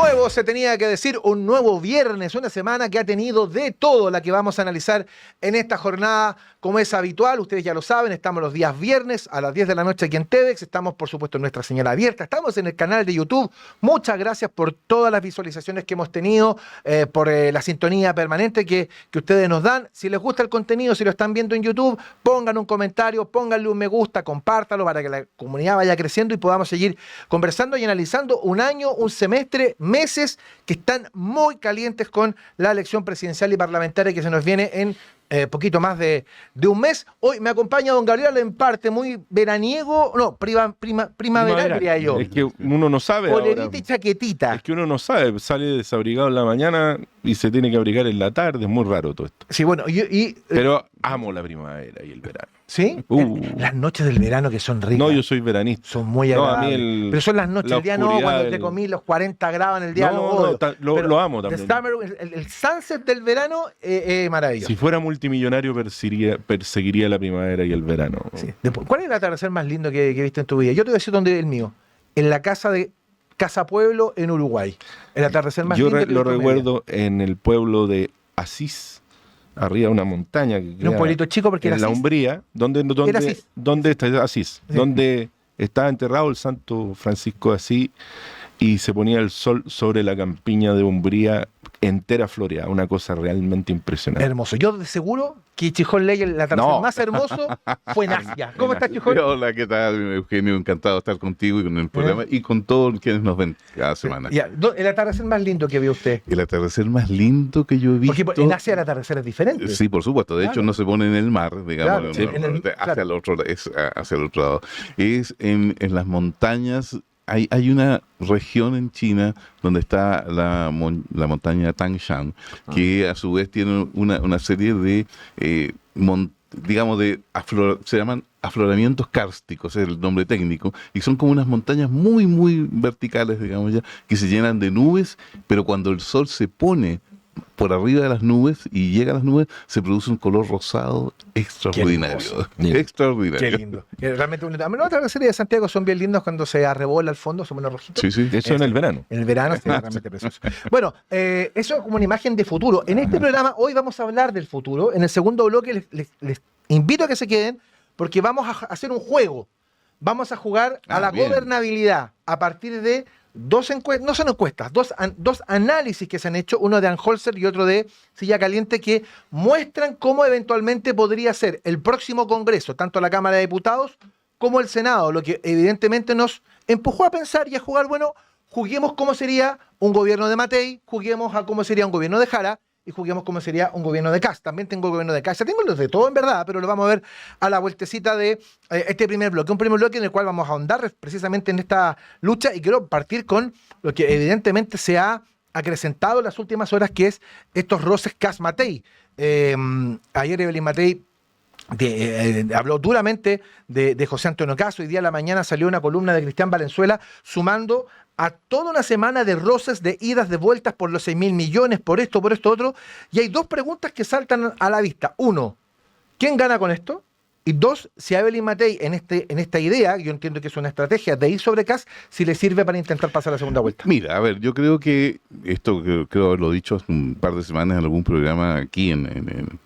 nuevo se tenía que decir, un nuevo viernes, una semana que ha tenido de todo, la que vamos a analizar en esta jornada, como es habitual. Ustedes ya lo saben, estamos los días viernes a las 10 de la noche aquí en TEDx, estamos por supuesto en nuestra señal abierta, estamos en el canal de YouTube. Muchas gracias por todas las visualizaciones que hemos tenido, por la sintonía permanente que ustedes nos dan. Si les gusta el contenido, si lo están viendo en YouTube, pongan un comentario, pónganle un me gusta, compártalo para que la comunidad vaya creciendo y podamos seguir conversando y analizando un año, un semestre, meses que están muy calientes con la elección presidencial y parlamentaria que se nos viene en poquito más de un mes. Hoy me acompaña don Gabriel en parte muy veraniego, no, primaveral diría yo. Es que uno no sabe. Polerita ahora. y chaquetita. Es que uno no sabe, sale desabrigado en la mañana y se tiene que abrigar en la tarde, es muy raro todo esto. Sí, bueno, Pero amo la primavera y el verano. ¿Sí? Las noches del verano que son ricas. No, yo soy veranista. Son muy agradables. No, a mí pero son las noches, el día no, cuando te comí los 40 grados en el día. Lo amo también. El sunset del verano es maravilloso. Si fuera multimillonario, perseguiría la primavera y el verano. Sí. ¿Cuál es el atardecer más lindo que viste en tu vida? Yo te voy a decir dónde es el mío. En la casa de Casa Pueblo en Uruguay. El atardecer más lindo. Yo lo recuerdo en el pueblo de Asís. Arriba de una montaña que era un pueblito chico porque en era la Asís. Umbría, donde está Asís, sí. Donde estaba enterrado el santo Francisco de Asís y se ponía el sol sobre la campiña de Umbría entera floreada, una cosa realmente impresionante. Hermoso. Yo de seguro que Chijón Ley, el atardecer más hermoso, fue en Asia. ¿Cómo estás, Chijón? Hola, ¿qué tal, Eugenio? Encantado de estar contigo y con el programa y con todos quienes nos ven cada semana. ¿El atardecer más lindo que vio usted? El atardecer más lindo que yo he visto. Porque en Asia el atardecer es diferente. Sí, por supuesto. De hecho, no se pone en el mar, digamos, hacia el otro lado. Es en las montañas. Hay una región en China donde está la montaña Tangshan, que a su vez tiene una serie de, se llaman afloramientos kársticos, es el nombre técnico, y son como unas montañas muy, muy verticales, digamos ya, que se llenan de nubes, pero cuando el sol se pone por arriba de las nubes y llega a las nubes, se produce un color rosado extraordinario. Extraordinario. Qué lindo. Realmente bonito. A mí las atardeceres de Santiago son bien lindos cuando se arrebola al fondo, son unos rojitos. Sí, sí. Eso en el verano. En el verano es realmente precioso. Bueno, eso es como una imagen de futuro. En este programa hoy vamos a hablar del futuro. En el segundo bloque les invito a que se queden porque vamos a hacer un juego. Vamos a jugar a la gobernabilidad a partir de dos encuestas, no son encuestas, dos análisis que se han hecho, uno de Anholzer y otro de Silla Caliente, que muestran cómo eventualmente podría ser el próximo Congreso, tanto la Cámara de Diputados como el Senado, lo que evidentemente nos empujó a pensar y a jugar, bueno, juguemos cómo sería un gobierno de Matei, juguemos a cómo sería un gobierno de Jara, y juguemos cómo sería un gobierno de Kast. También tengo el gobierno de Kast. Tengo los de todo en verdad, pero lo vamos a ver a la vueltecita de este primer bloque. Un primer bloque en el cual vamos a ahondar precisamente en esta lucha y quiero partir con lo que evidentemente se ha acrecentado en las últimas horas, que es estos roces Kast-Matei. Ayer Evelyn Matei habló duramente de José Antonio Kast. Hoy día a la mañana salió una columna de Cristian Valenzuela sumando a toda una semana de roces, de idas, de vueltas por los 6.000 millones, por esto, otro. Y hay dos preguntas que saltan a la vista. Uno, ¿quién gana con esto? Y dos, si a Evelyn Matei en esta idea, yo entiendo que es una estrategia de ir sobre Kast, si le sirve para intentar pasar la segunda vuelta. Mira, a ver, yo creo que esto creo haberlo dicho hace un par de semanas en algún programa aquí en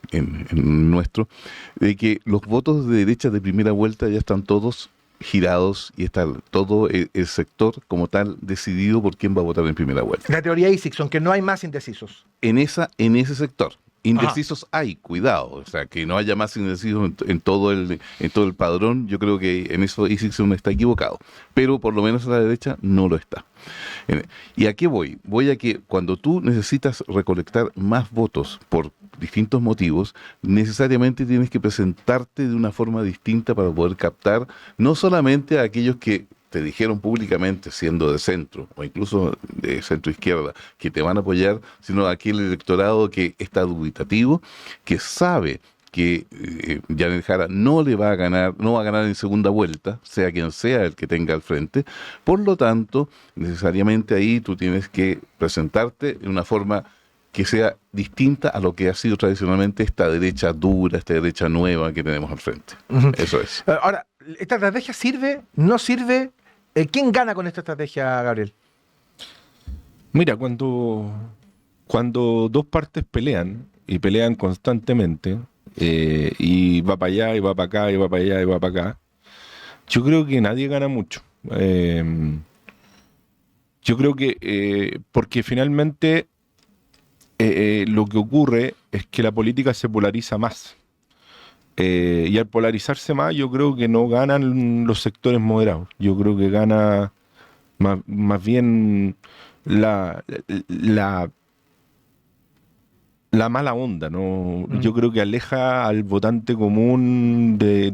nuestro, de que los votos de derecha de primera vuelta ya están todos girados y está todo el sector como tal decidido por quién va a votar en primera vuelta. La teoría Isakson, que no hay más indecisos. En ese sector. Indecisos hay, cuidado, o sea, que no haya más indecisos en todo el padrón, yo creo que en eso Isakson está equivocado, pero por lo menos a la derecha no lo está. ¿Y a qué voy? Voy a que cuando tú necesitas recolectar más votos por distintos motivos, necesariamente tienes que presentarte de una forma distinta para poder captar no solamente a aquellos que te dijeron públicamente, siendo de centro o incluso de centro izquierda, que te van a apoyar, sino aquel electorado que está dubitativo, que sabe que Janet Jara no va a ganar en segunda vuelta, sea quien sea el que tenga al frente. Por lo tanto, necesariamente ahí tú tienes que presentarte de una forma que sea distinta a lo que ha sido tradicionalmente esta derecha dura, esta derecha nueva que tenemos al frente. Eso es. Ahora, ¿esta estrategia sirve? ¿No sirve? ¿Quién gana con esta estrategia, Gabriel? Mira, cuando dos partes pelean, y pelean constantemente, y va para allá, y va para acá, y va para allá, y va para acá, yo creo que nadie gana mucho. Yo creo que, porque finalmente lo que ocurre es que la política se polariza más. Y al polarizarse más, yo creo que no ganan los sectores moderados. Yo creo que gana más bien la mala onda, ¿no? Yo creo que aleja al votante común de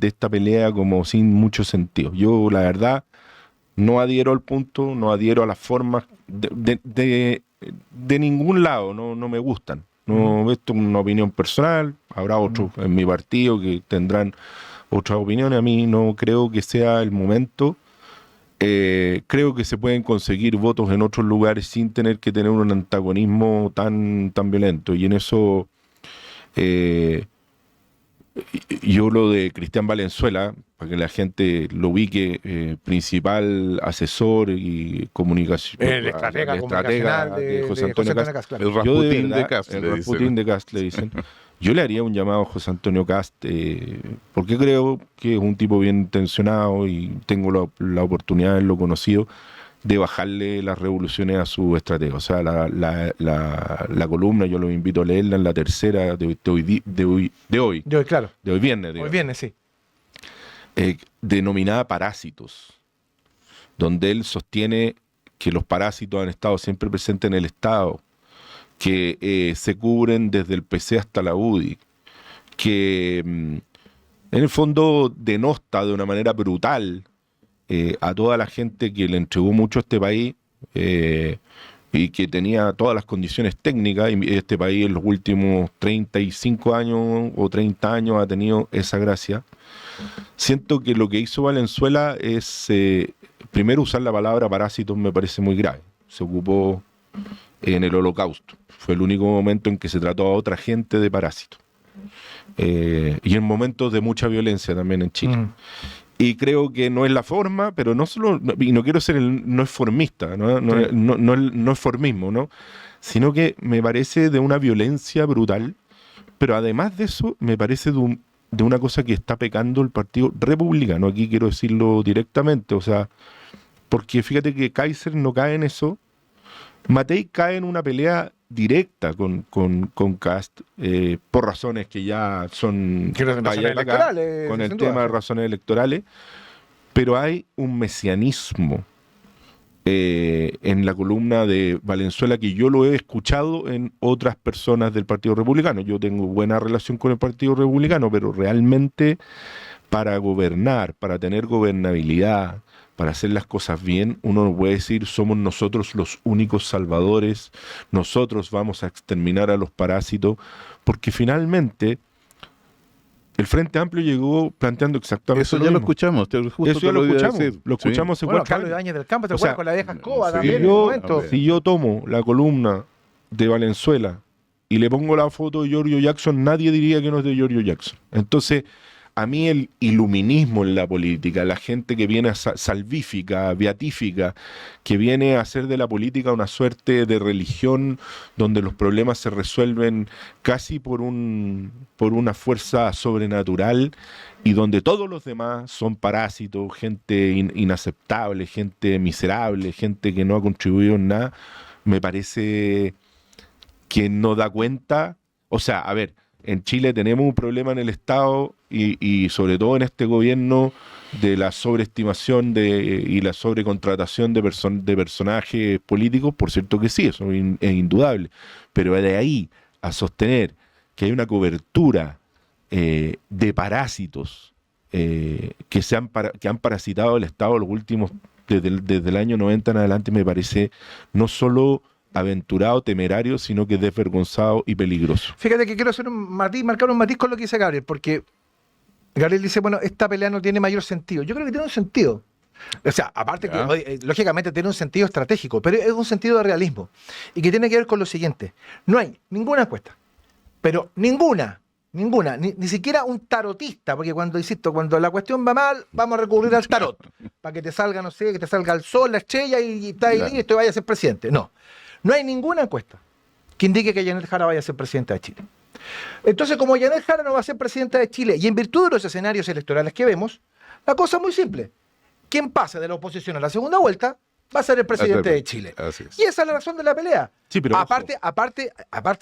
esta pelea como sin mucho sentido. Yo, la verdad, no adhiero al punto, no adhiero a las formas de ningún lado, no me gustan. No, esto es una opinión personal, habrá otros en mi partido que tendrán otras opiniones. A mí no creo que sea el momento. Creo que se pueden conseguir votos en otros lugares sin tener que tener un antagonismo tan violento. Y en eso yo lo de Cristian Valenzuela, para que la gente lo ubique, principal asesor y comunicación, el estratega de José Antonio Kast. El Rasputín de Kast, el Rasputín de Kast le dicen. Yo le haría un llamado a José Antonio Kast, porque creo que es un tipo bien intencionado y tengo la oportunidad de haberlo conocido, de bajarle las revoluciones a su estratega. O sea, la columna, yo lo invito a leerla en la tercera de hoy Claro. De hoy viernes. Hoy viernes, sí. Denominada Parásitos, donde él sostiene que los parásitos han estado siempre presentes en el Estado, que se cubren desde el PC hasta la UDI, que en el fondo denosta de una manera brutal a toda la gente que le entregó mucho a este país y que tenía todas las condiciones técnicas, y este país en los últimos 35 años o 30 años ha tenido esa gracia. Siento que lo que hizo Valenzuela es, primero, usar la palabra parásitos me parece muy grave. Se ocupó en el Holocausto. Fue el único momento en que se trató a otra gente de parásito. Y en momentos de mucha violencia también en Chile. Y creo que no es la forma, pero no solo, y no quiero ser no es formista, no es formismo, ¿no? Sino que me parece de una violencia brutal, pero además de eso, me parece de una cosa que está pecando el Partido Republicano. Aquí quiero decirlo directamente, o sea, porque fíjate que Kaiser no cae en eso. Matei cae en una pelea directa con Kast, por razones que ya son electorales, con el tema de razones electorales, pero hay un mesianismo en la columna de Valenzuela que yo lo he escuchado en otras personas del Partido Republicano. Yo tengo buena relación con el Partido Republicano, pero realmente para gobernar, para tener gobernabilidad, para hacer las cosas bien, uno no puede decir somos nosotros los únicos salvadores, nosotros vamos a exterminar a los parásitos, porque finalmente el Frente Amplio llegó planteando exactamente eso. Lo ya mismo. lo escuchamos. Eso ya lo escuchamos. Lo escuchamos hace 4 años. Carlos Ibáñez del Campo, ¿te acuerdas? Con la vieja escoba sí, también en un momento. Si yo tomo la columna de Valenzuela y le pongo la foto de Giorgio Jackson, nadie diría que no es de Giorgio Jackson. Entonces, a mí el iluminismo en la política, la gente que viene salvífica, beatífica, que viene a hacer de la política una suerte de religión donde los problemas se resuelven casi por una fuerza sobrenatural y donde todos los demás son parásitos, gente inaceptable, gente miserable, gente que no ha contribuido en nada, me parece que no da cuenta. O sea, a ver, en Chile tenemos un problema en el Estado y sobre todo en este gobierno de la sobreestimación y la sobrecontratación de personajes políticos. Por cierto que sí, eso es indudable. Pero de ahí a sostener que hay una cobertura de parásitos que han parasitado el Estado los últimos, desde el año 90 en adelante, me parece no solo aventurado, temerario, sino que desvergonzado y peligroso. Fíjate que quiero hacer marcar un matiz con lo que dice Gabriel, porque Gabriel dice, bueno, esta pelea no tiene mayor sentido. Yo creo que tiene un sentido. O sea, aparte que lógicamente tiene un sentido estratégico, pero es un sentido de realismo. Y que tiene que ver con lo siguiente. No hay ninguna encuesta, pero ninguna Ninguna, ni siquiera un tarotista, porque cuando la cuestión va mal, vamos a recurrir al tarot, para que te salga, no sé, que te salga el sol, la estrella y está ahí listo y vaya a ser presidente. No hay ninguna encuesta que indique que Janet Jara vaya a ser presidenta de Chile. Entonces, como Janet Jara no va a ser presidenta de Chile, y en virtud de los escenarios electorales que vemos, la cosa es muy simple. Quien pase de la oposición a la segunda vuelta va a ser el presidente de Chile. Y esa es la razón de la pelea. Sí, pero aparte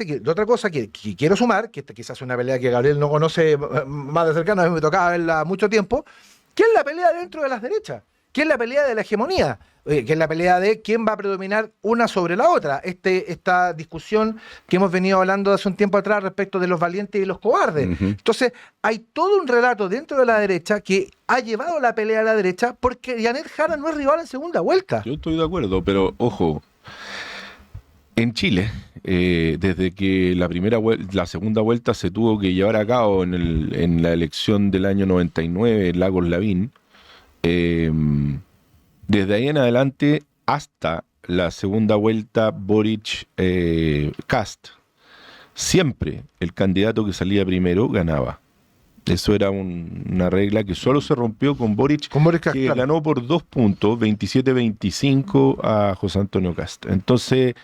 que de otra cosa que quiero sumar, que esta quizás es una pelea que Gabriel no conoce más de cercano, a mí me tocaba verla mucho tiempo, que es la pelea dentro de las derechas, que es la pelea de la hegemonía, que es la pelea de quién va a predominar una sobre la otra. Esta discusión que hemos venido hablando hace un tiempo atrás respecto de los valientes y los cobardes. Entonces, hay todo un relato dentro de la derecha que ha llevado la pelea a la derecha porque Janet Jara no es rival en segunda vuelta. Yo estoy de acuerdo, pero ojo, en Chile, desde que la segunda vuelta se tuvo que llevar a cabo en la elección del año 99 en Lagos Lavín, desde ahí en adelante hasta la segunda vuelta Boric-Kast, siempre el candidato que salía primero ganaba. Eso era una regla que solo se rompió con Boric, que claro, ganó por 2 puntos, 27-25 a José Antonio Kast. Entonces,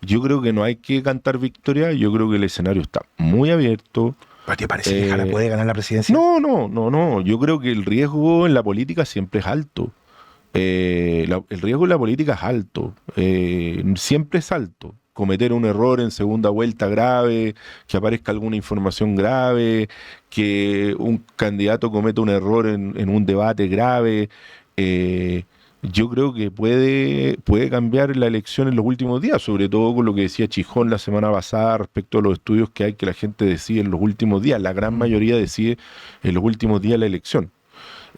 yo creo que no hay que cantar victoria, yo creo que el escenario está muy abierto. ¿Pero te parece que Jara puede ganar la presidencia? No. Yo creo que el riesgo en la política siempre es alto. El riesgo en la política es alto. Siempre es alto. Cometer un error en segunda vuelta grave, que aparezca alguna información grave, que un candidato cometa un error en un debate grave. Yo creo que puede cambiar la elección en los últimos días, sobre todo con lo que decía Chijón la semana pasada respecto a los estudios que hay, que la gente decide en los últimos días. La gran mayoría decide en los últimos días la elección.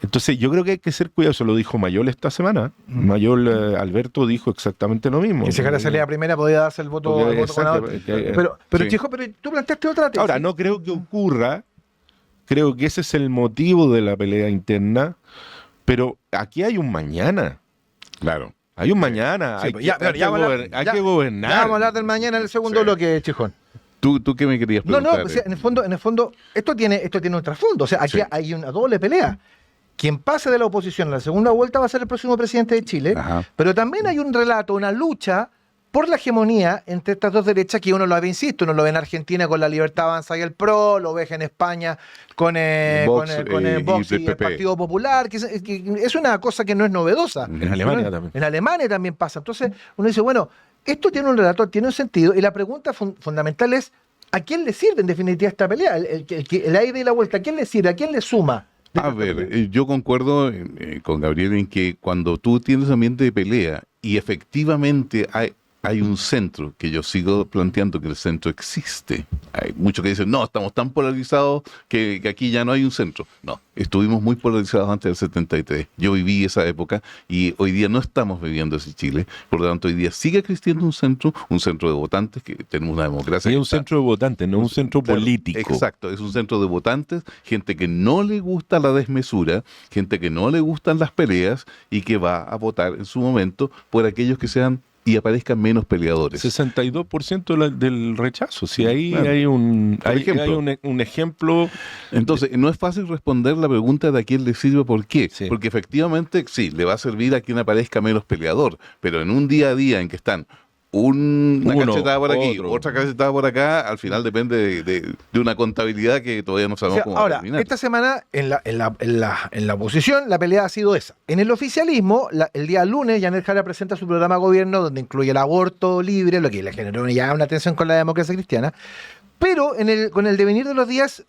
Entonces yo creo que hay que ser cuidadoso, lo dijo Mayol esta semana. Mayol Alberto dijo exactamente lo mismo. Que si Jara salía primera podía darse el voto ganador. Pero sí. Chijón, pero tú planteaste otra tesis. Ahora, no creo que ocurra, creo que ese es el motivo de la pelea interna. Pero aquí hay un mañana. Claro. Hay un mañana. Sí, hay que gobernar. Ya vamos a hablar del mañana en el segundo bloque, Chijón. ¿Tú qué me querías preguntar? O sea, en el fondo, esto tiene un trasfondo. O sea, aquí hay una doble pelea. Quien pase de la oposición a la segunda vuelta va a ser el próximo presidente de Chile. Ajá. Pero también hay un relato, una lucha por la hegemonía entre estas dos derechas que uno lo ve, insisto, uno lo ve en Argentina con la Libertad Avanza y el PRO, lo ve en España con el Vox y el Partido Popular, que es una cosa que no es novedosa. En Alemania también. En Alemania también pasa. Entonces uno dice, bueno, esto tiene un relato, tiene un sentido, y la pregunta fundamental es, ¿a quién le sirve en definitiva esta pelea? El ida y la vuelta, ¿a quién le sirve? ¿A quién le suma? A ver, yo concuerdo con Gabriel en que cuando tú tienes ambiente de pelea y efectivamente hay un centro, que yo sigo planteando que el centro existe. Hay muchos que dicen, no, estamos tan polarizados que aquí ya no hay un centro. No, estuvimos muy polarizados antes del 73. Yo viví esa época y hoy día no estamos viviendo ese Chile. Por lo tanto, hoy día sigue existiendo un centro de votantes, que tenemos una democracia. Es un centro de votantes, no un centro político. Exacto, es un centro de votantes, gente que no le gusta la desmesura, gente que no le gustan las peleas y que va a votar en su momento por aquellos que sean y aparezcan menos peleadores. 62% del rechazo. Si ahí hay un ejemplo. Entonces, no es fácil responder la pregunta de a quién le sirve por qué. Sí. Porque efectivamente, sí, le va a servir a quien aparezca menos peleador. Pero en un día a día en que están una cachetada por aquí, otra cachetada por acá, al final depende de una contabilidad que todavía no sabemos cómo va a terminar. Esta semana en la oposición la pelea ha sido esa. En el oficialismo, el día lunes, Janet Jara presenta su programa de gobierno donde incluye el aborto libre, lo que le generó ya una tensión con la democracia cristiana. Pero con el devenir de los días,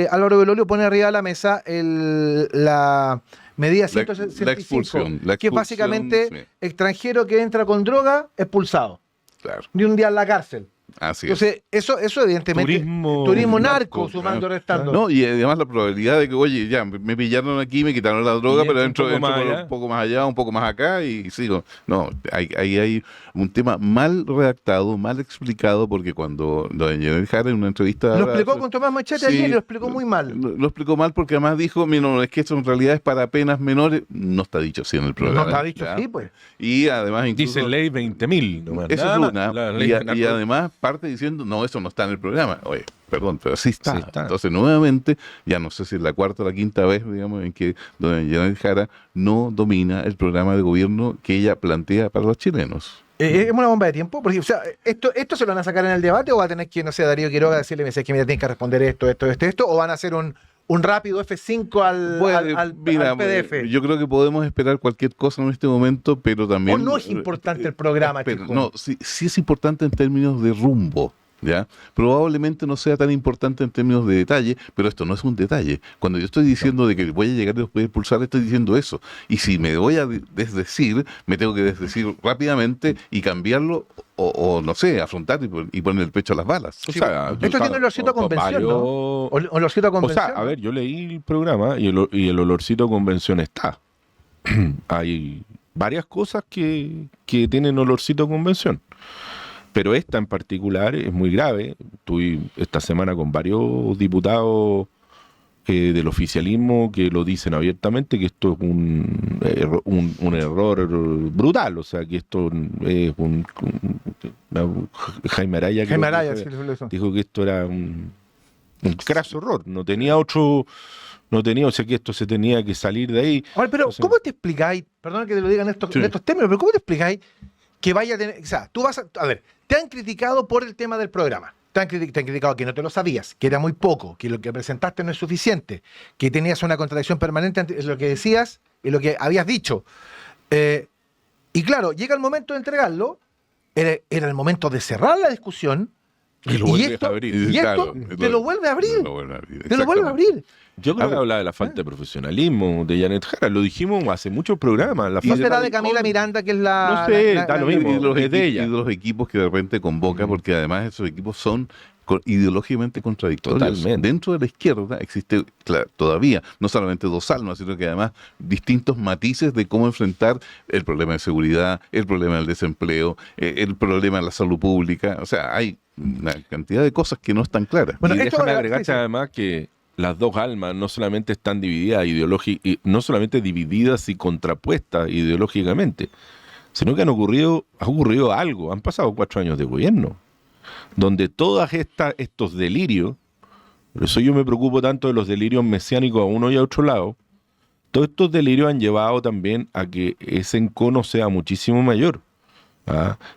Álvaro Belolio pone arriba de la mesa la medida 165, la expulsión, que básicamente extranjero que entra con droga, expulsado. Claro. De un día en la cárcel. Así Entonces, eso evidentemente. Turismo narco, sumando y restando. No, y además la probabilidad de que, oye, ya, me pillaron aquí, me quitaron la droga, pero entro un poco más allá, un poco más acá y sigo. No, hay un tema mal redactado, mal explicado, porque cuando doña Jara en una entrevista. Lo explicó con Tomás Machete ayer y lo explicó muy mal. Lo explicó mal porque además dijo, mira, no, es que esto en realidad es para penas menores. No está dicho así en el programa. No está dicho así, pues. Y además incluso. Dice ley 20.000. Eso es una. Y además parte diciendo, no, eso no está en el programa. Oye, Perdón, pero así está. Sí está. Entonces, nuevamente, ya no sé si es la cuarta o la quinta vez, digamos, en que doña Janet Jara no domina el programa de gobierno que ella plantea para los chilenos. ¿Es una bomba de tiempo? Porque, o sea, ¿esto se lo van a sacar en el debate o va a tener que, no sé, Darío Quiroga decirle, me dice que mira, tienes que responder esto, o van a hacer un rápido F5 al PDF? Yo creo que podemos esperar cualquier cosa en este momento, pero también... ¿O no es importante el programa? No, sí es importante en términos de rumbo. ¿Ya? Probablemente no sea tan importante en términos de detalle, pero esto no es un detalle. Cuando yo estoy diciendo de que voy a llegar y los voy a expulsar, estoy diciendo eso. Y si me voy a desdecir, me tengo que desdecir rápidamente y cambiarlo, o no sé, afrontar y poner el pecho a las balas. O sea, esto tiene olorcito a convención, ¿no? Olorcito a convención. O sea, a ver, yo leí el programa y el olorcito a convención está. Hay varias cosas que tienen olorcito a convención. Pero esta en particular es muy grave. Estuve esta semana con varios diputados del oficialismo que lo dicen abiertamente, que esto es un error brutal. O sea, que esto es Jaime Araya, dijo que esto era un craso error. No tenía, o sea, que esto se tenía que salir de ahí. Ahora, pero o sea, ¿cómo te explicáis? Perdón que te lo digan en estos términos, pero ¿cómo te explicáis que vaya a tener, o sea, tú vas a ver, te han criticado por el tema del programa, te han criticado que no te lo sabías, que era muy poco, que lo que presentaste no es suficiente, que tenías una contradicción permanente entre lo que decías y lo que habías dicho. Y claro, llega el momento de entregarlo, era el momento de cerrar la discusión, y esto te lo vuelve a abrir. Te lo vuelve a abrir. Yo creo que hablaba de la falta de profesionalismo de Janet Jara. Lo dijimos hace muchos programas. ¿Y será de Camila Miranda, que es la... No sé, da lo mismo. Y de los equipos que de repente convoca, porque además esos equipos son ideológicamente contradictorios. Totalmente. Dentro de la izquierda existe todavía no solamente dos almas, sino que además distintos matices de cómo enfrentar el problema de seguridad, el problema del desempleo, el problema de la salud pública. O sea, hay una cantidad de cosas que no están claras. Bueno, y déjame agregarte además que las dos almas no solamente están divididas no solamente divididas y contrapuestas ideológicamente, sino que ha ocurrido algo. Han pasado 4 años de gobierno, donde todos estos delirios, por eso yo me preocupo tanto de los delirios mesiánicos a uno y a otro lado, todos estos delirios han llevado también a que ese encono sea muchísimo mayor.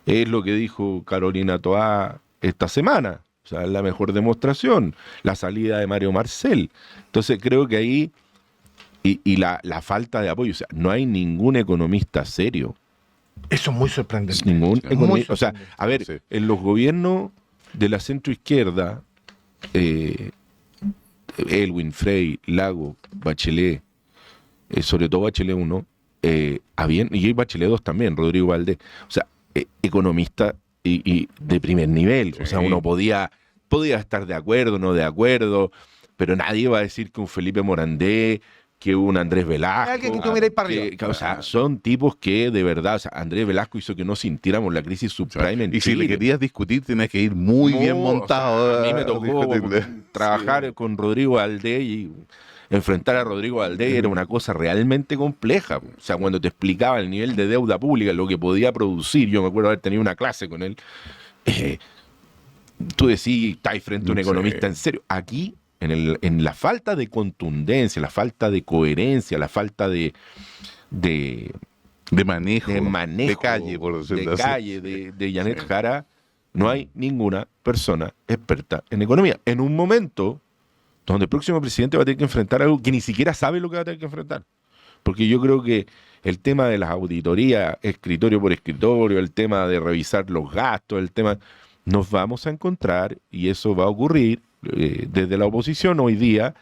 Es lo que dijo Carolina Toá esta semana. O sea, es la mejor demostración, la salida de Mario Marcel. Entonces creo que ahí, y la falta de apoyo, o sea, no hay ningún economista serio. Eso es muy sorprendente. Ningún economista. O sea, a ver, sí, en los gobiernos de la centroizquierda, Elwin, Frey, Lago, Bachelet, sobre todo Bachelet 1, y Bachelet 2 también, Rodrigo Valdés. O sea, economistas y de primer nivel. Sí. O sea, uno podía estar de acuerdo, no de acuerdo, pero nadie va a decir que un Felipe Morandé, que un Andrés Velasco. Alguien que tú miráis para arriba. O sea, son tipos que de verdad, o sea, Andrés Velasco hizo que no sintiéramos la crisis subprime en Chile. Y si le querías discutir, tenías que ir muy bien montado. O sea, a mí me tocó trabajar con Rodrigo Valdés y enfrentar a Rodrigo Valdés era una cosa realmente compleja. O sea, cuando te explicaba el nivel de deuda pública, lo que podía producir, yo me acuerdo haber tenido una clase con él, tú decís, estás frente a un economista en serio. Aquí, en la falta de contundencia, la falta de coherencia, la falta de manejo, de calle, por decirlo así, de Janet Jara, no hay ninguna persona experta en economía. En un momento donde el próximo presidente va a tener que enfrentar algo que ni siquiera sabe lo que va a tener que enfrentar. Porque yo creo que el tema de las auditorías, escritorio por escritorio, el tema de revisar los gastos, el tema... Nos vamos a encontrar, y eso va a ocurrir desde la oposición hoy día,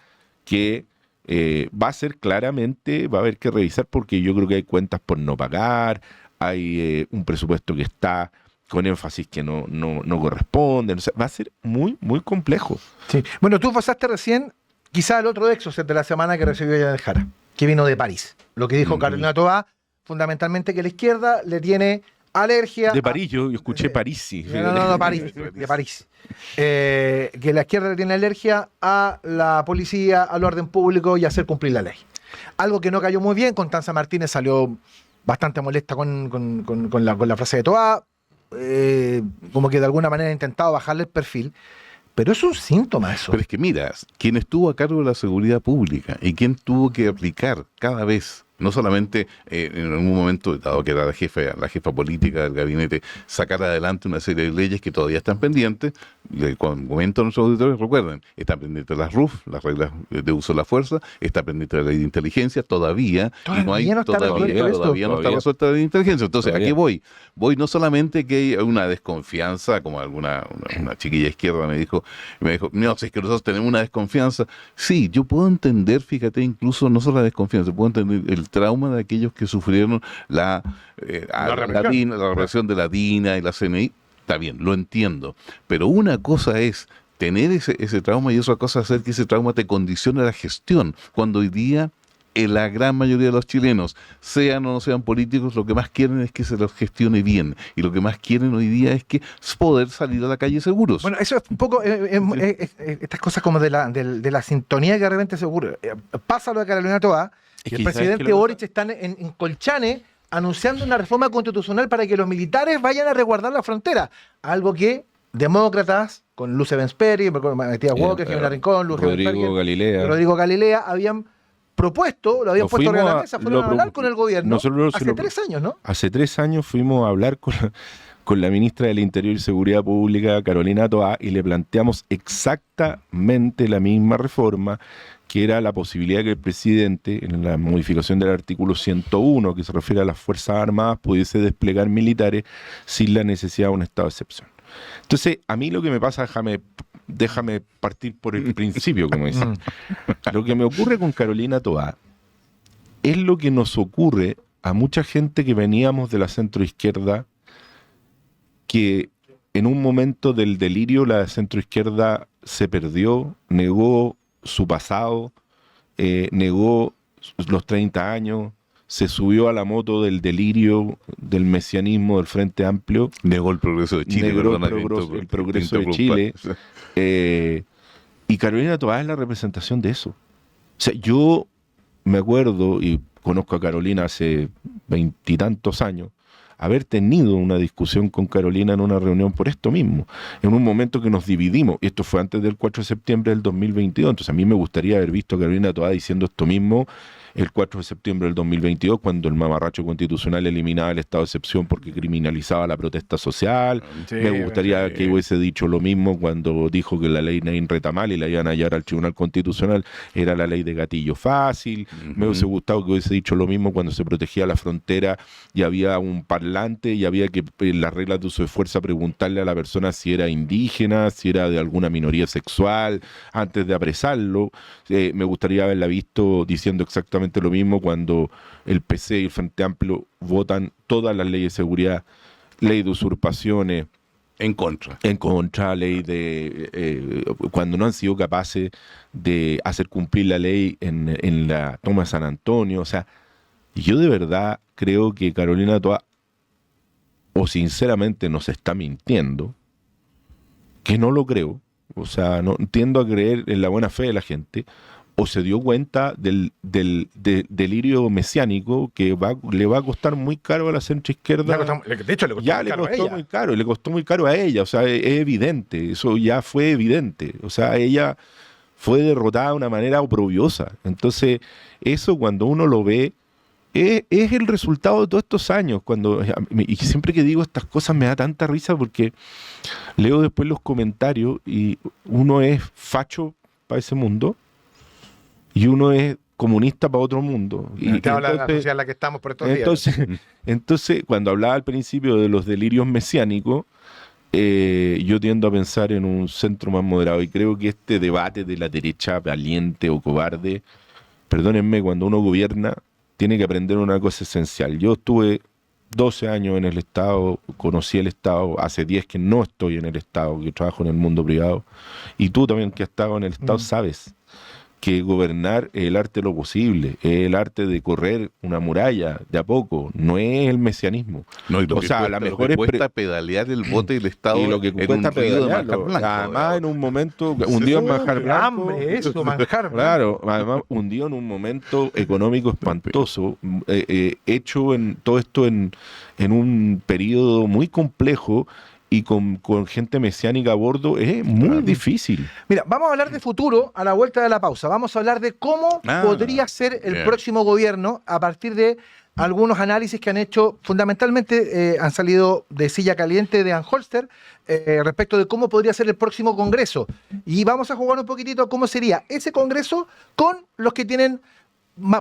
que va a ser claramente, va a haber que revisar, porque yo creo que hay cuentas por no pagar, hay un presupuesto que está con énfasis que no corresponden. O sea, va a ser muy, muy complejo. Sí. Bueno, tú pasaste recién, quizá el otro Exocet de la semana que recibió Janet Jara, que vino de París. Lo que dijo Carolina Toá, fundamentalmente que la izquierda le tiene alergia... De París, yo escuché París, sí. No, París, de París. Que la izquierda le tiene alergia a la policía, al orden público y a hacer cumplir la ley. Algo que no cayó muy bien, Constanza Martínez salió bastante molesta con la frase de Toá, como que de alguna manera ha intentado bajarle el perfil, Pero es un síntoma eso. Pero es que mira, quien estuvo a cargo de la seguridad pública y quien tuvo que aplicar cada vez, no solamente en algún momento, dado que era la jefa política del gabinete, sacar adelante una serie de leyes que todavía están pendientes. Cuando comento a nuestros auditores, recuerden, están pendientes las RUF, las reglas de uso de la fuerza, está pendiente la ley de inteligencia, todavía no está resuelta la ley de inteligencia. Entonces, ¿a qué voy? Voy no solamente que hay una desconfianza, como una chiquilla izquierda me dijo, no, si es que nosotros tenemos una desconfianza. Sí, yo puedo entender, fíjate, incluso no solo la desconfianza, puedo entender el trauma de aquellos que sufrieron la represión de la DINA y la CNI. Está bien, lo entiendo, pero una cosa es tener ese trauma y otra cosa es hacer que ese trauma te condicione la gestión, cuando hoy día la gran mayoría de los chilenos, sean o no sean políticos, lo que más quieren es que se los gestione bien, y lo que más quieren hoy día es que poder salir a la calle seguros. Bueno, eso es un poco estas cosas como de la sintonía que de repente se ocurre. Pasa lo de Carolina Toá, y el presidente Boric está en Colchane anunciando una reforma constitucional para que los militares vayan a resguardar la frontera. Algo que demócratas, con Luce Bensperi, con Matías Walker, Jimena Rincón, Rodrigo Galilea, habían propuesto, lo habían puesto sobre la mesa, fueron a hablar con el gobierno hace 3 años, ¿no? Hace 3 años fuimos a hablar con la ministra del Interior y Seguridad Pública, Carolina Toá, y le planteamos exactamente la misma reforma, que era la posibilidad que el presidente, en la modificación del artículo 101, que se refiere a las Fuerzas Armadas, pudiese desplegar militares sin la necesidad de un estado de excepción. Entonces, a mí lo que me pasa, déjame partir por el principio, como dicen. Lo que me ocurre con Carolina Toá es lo que nos ocurre a mucha gente que veníamos de la centroizquierda, que en un momento del delirio la centroizquierda se perdió, negó su pasado, negó los 30 años, se subió a la moto del delirio, del mesianismo del Frente Amplio. Negó el progreso de Chile. Negó el progreso de Chile. Y Carolina Toá es la representación de eso. O sea, yo me acuerdo, y conozco a Carolina hace 20 y tantos años, haber tenido una discusión con Carolina en una reunión por esto mismo, en un momento que nos dividimos, y esto fue antes del 4 de septiembre del 2022, entonces a mí me gustaría haber visto a Carolina Toá diciendo esto mismo el 4 de septiembre del 2022, cuando el mamarracho constitucional eliminaba el estado de excepción porque criminalizaba la protesta social. Sí, me gustaría que hubiese dicho lo mismo cuando dijo que la ley Nain Retamal y la iban a llevar al Tribunal Constitucional era la ley de gatillo fácil. Me hubiese gustado que hubiese dicho lo mismo cuando se protegía la frontera y había un parlante y había que en las reglas de uso de fuerza preguntarle a la persona si era indígena, si era de alguna minoría sexual, antes de apresarlo. Me gustaría haberla visto diciendo exactamente lo mismo cuando el PC y el Frente Amplio votan todas las leyes de seguridad, ley de usurpaciones en contra, ley de cuando no han sido capaces de hacer cumplir la ley en la toma de San Antonio. O sea, yo de verdad creo que Carolina Toá o sinceramente nos está mintiendo, que no lo creo, o sea, no tiendo a creer en la buena fe de la gente, o se dio cuenta del delirio mesiánico que le va a costar muy caro a la centroizquierda. De hecho, le costó muy caro a ella, o sea, es evidente, eso ya fue evidente, o sea, ella fue derrotada de una manera oprobiosa. Entonces, eso cuando uno lo ve, es el resultado de todos estos años. Y siempre que digo estas cosas me da tanta risa porque leo después los comentarios y uno es facho para ese mundo y uno es comunista para otro mundo. Y te habla de la sociedad en la que estamos por estos días. Entonces, cuando hablaba al principio de los delirios mesiánicos, yo tiendo a pensar en un centro más moderado y creo que este debate de la derecha valiente o cobarde, perdónenme, cuando uno gobierna tiene que aprender una cosa esencial. Yo estuve 12 años en el Estado, conocí el Estado, hace 10 que no estoy en el Estado, que trabajo en el mundo privado, y tú también que has estado en el Estado sabes que gobernar es el arte de lo posible, es el arte de correr una muralla de a poco, no es el mesianismo. No, y lo que cuesta pedalear el bote del Estado y lo que cuesta pedalearlo, además en un momento, hundido en manjar blanco, claro, además hundido en un momento económico espantoso, hecho en todo esto en un periodo muy complejo y con gente mesiánica a bordo es muy difícil. Mira, vamos a hablar de futuro a la vuelta de la pausa. Vamos a hablar de cómo podría ser el próximo gobierno a partir de algunos análisis que han hecho, fundamentalmente han salido de Silla Caliente de Ann Holster, respecto de cómo podría ser el próximo Congreso. Y vamos a jugar un poquitito cómo sería ese Congreso con los que tienen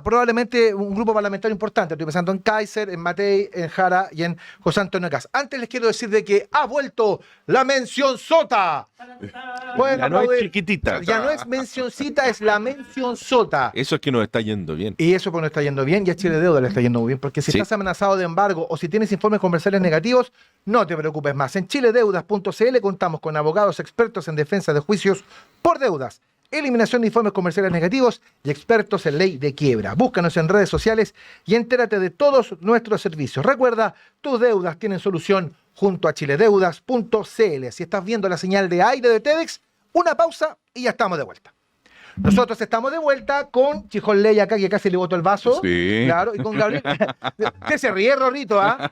probablemente un grupo parlamentario importante. Estoy pensando en Kaiser, en Matei, en Jara y en José Antonio Caz. Antes les quiero decir de que ha vuelto la mención sota. Ya no es chiquitita. Ya no es mencioncita, es la mención sota. Eso es que nos está yendo bien. Y eso pues nos está yendo bien, y a Chile Deuda le está yendo muy bien, porque si estás amenazado de embargo o si tienes informes comerciales negativos, no te preocupes más. En chiledeudas.cl contamos con abogados expertos en defensa de juicios por deudas, eliminación de informes comerciales negativos y expertos en ley de quiebra. Búscanos en redes sociales y entérate de todos nuestros servicios. Recuerda, tus deudas tienen solución junto a chiledeudas.cl. Si estás viendo la señal de aire de TEDx, una pausa y ya estamos de vuelta. Nosotros estamos de vuelta con Chijol Ley acá, que casi le botó el vaso. Sí. Claro, y con Gabriel. Usted se ríe, Rorrito, ¿ah?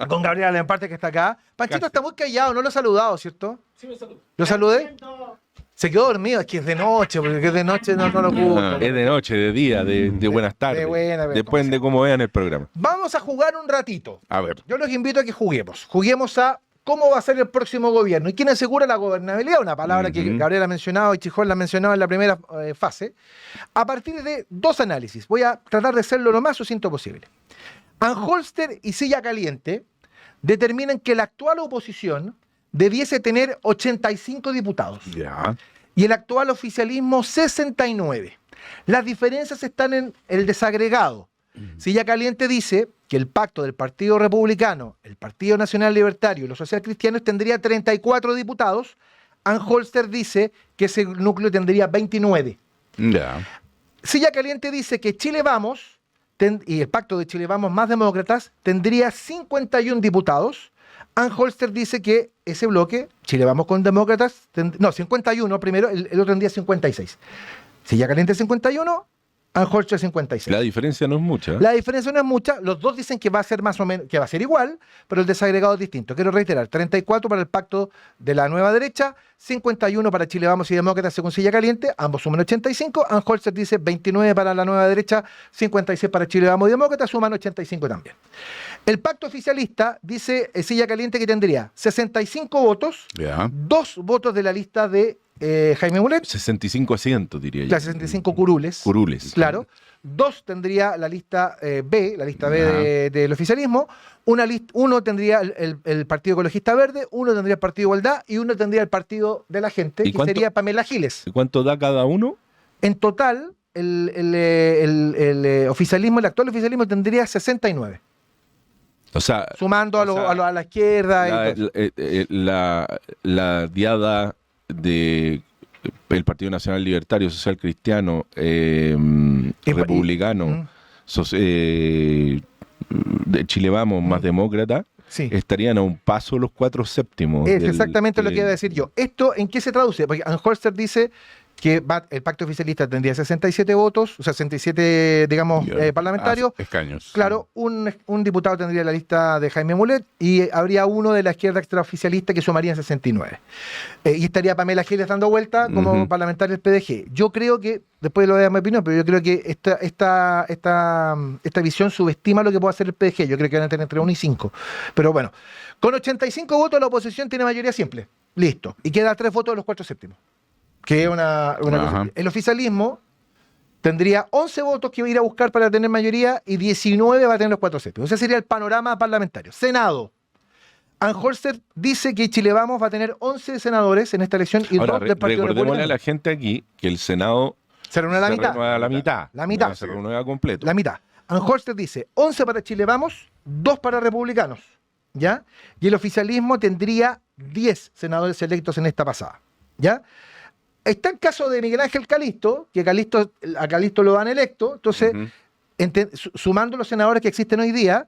Con Gabriel Alemparte, que está acá. Panchito está muy callado, no lo he saludado, ¿cierto? Sí, me saludo. ¿Lo saludé? Se quedó dormido, es que es de noche, porque es de noche no lo ocupo. Es de noche, de día, de buenas tardes. De buena, Depende de cómo vean el programa. Vamos a jugar un ratito. A ver. Yo los invito a que juguemos. Juguemos a cómo va a ser el próximo gobierno y quién asegura la gobernabilidad, una palabra que Gabriel ha mencionado y Chijol la ha mencionado en la primera fase, a partir de dos análisis. Voy a tratar de hacerlo lo más sucinto posible. Ann Holster y Silla Caliente determinan que la actual oposición debiese tener 85 diputados. Ya. Y el actual oficialismo 69. Las diferencias están en el desagregado. Silla Caliente dice que el pacto del Partido Republicano, el Partido Nacional Libertario y los socialcristianos tendría 34 diputados. Ann Holster dice que ese núcleo tendría 29. Ya. Silla Caliente dice que Chile Vamos y el pacto de Chile Vamos más demócratas tendría 51 diputados. Ann Holster dice que ese bloque, Chile Vamos con demócratas, 51 primero, el otro tendría 56. Silla Caliente 51, Ann Holster 56. La diferencia no es mucha. La diferencia no es mucha, los dos dicen que va a ser más o menos, que va a ser igual, pero el desagregado es distinto. Quiero reiterar, 34 para el pacto de la nueva derecha, 51 para Chile Vamos y Demócratas según Silla Caliente, ambos suman 85. Ann Holster dice 29 para la nueva derecha, 56 para Chile Vamos y Demócratas, suman 85 también. El pacto oficialista dice Silla Caliente que tendría 65 votos, Ya. 2 votos de la lista de Jaime Mulet, 65 asientos, diría yo. las 65 curules. Curules. Claro. 2 tendría la lista B, la lista B del oficialismo. Uno tendría el Partido Ecologista Verde, uno tendría el Partido Igualdad y uno tendría el Partido de la Gente, ¿Y que cuánto? sería Pamela Giles. ¿Cuánto da cada uno? En total, el oficialismo, el actual oficialismo tendría 69. O sea, Sumando a la izquierda. la diada del Partido Nacional Libertario, Social Cristiano, Republicano, de Chile Vamos, más demócrata, Sí. estarían a un paso los 4/7. Es exactamente lo que iba a decir yo. ¿Esto en qué se traduce? Porque Ann Holster dice que el pacto oficialista tendría 67 votos, o sea, 67, digamos, parlamentarios. Escaños. Claro, un diputado tendría la lista de Jaime Mulet y habría uno de la izquierda extraoficialista que sumaría 69. Y estaría Pamela Giles dando vuelta como parlamentaria del PDG. Yo creo que, después lo voy a dar mi opinión, pero yo creo que esta visión subestima lo que puede hacer el PDG. Yo creo que van a tener entre 1 y 5. Pero bueno, con 85 votos la oposición tiene mayoría simple. Listo. Y queda 3 votos de los 4/7. Que es el oficialismo tendría 11 votos que va a ir a buscar para tener mayoría y 19 va a tener los 4/7. Ese sería el panorama parlamentario. Senado. Ann Holster dice que Chile Vamos va a tener 11 senadores en esta elección y Ahora, 2 del Partido recordémosle a Republicano. la gente aquí que el Senado Se reúne a la mitad. renueva a la mitad. La mitad. No se renueva completo. La mitad. Ann Holster dice 11 para Chile Vamos, 2 para republicanos. ¿Ya? Y el oficialismo tendría 10 senadores electos en esta pasada. ¿Ya? Está el caso de Miguel Ángel Calisto, que a Calisto lo han electo, entonces, sumando los senadores que existen hoy día,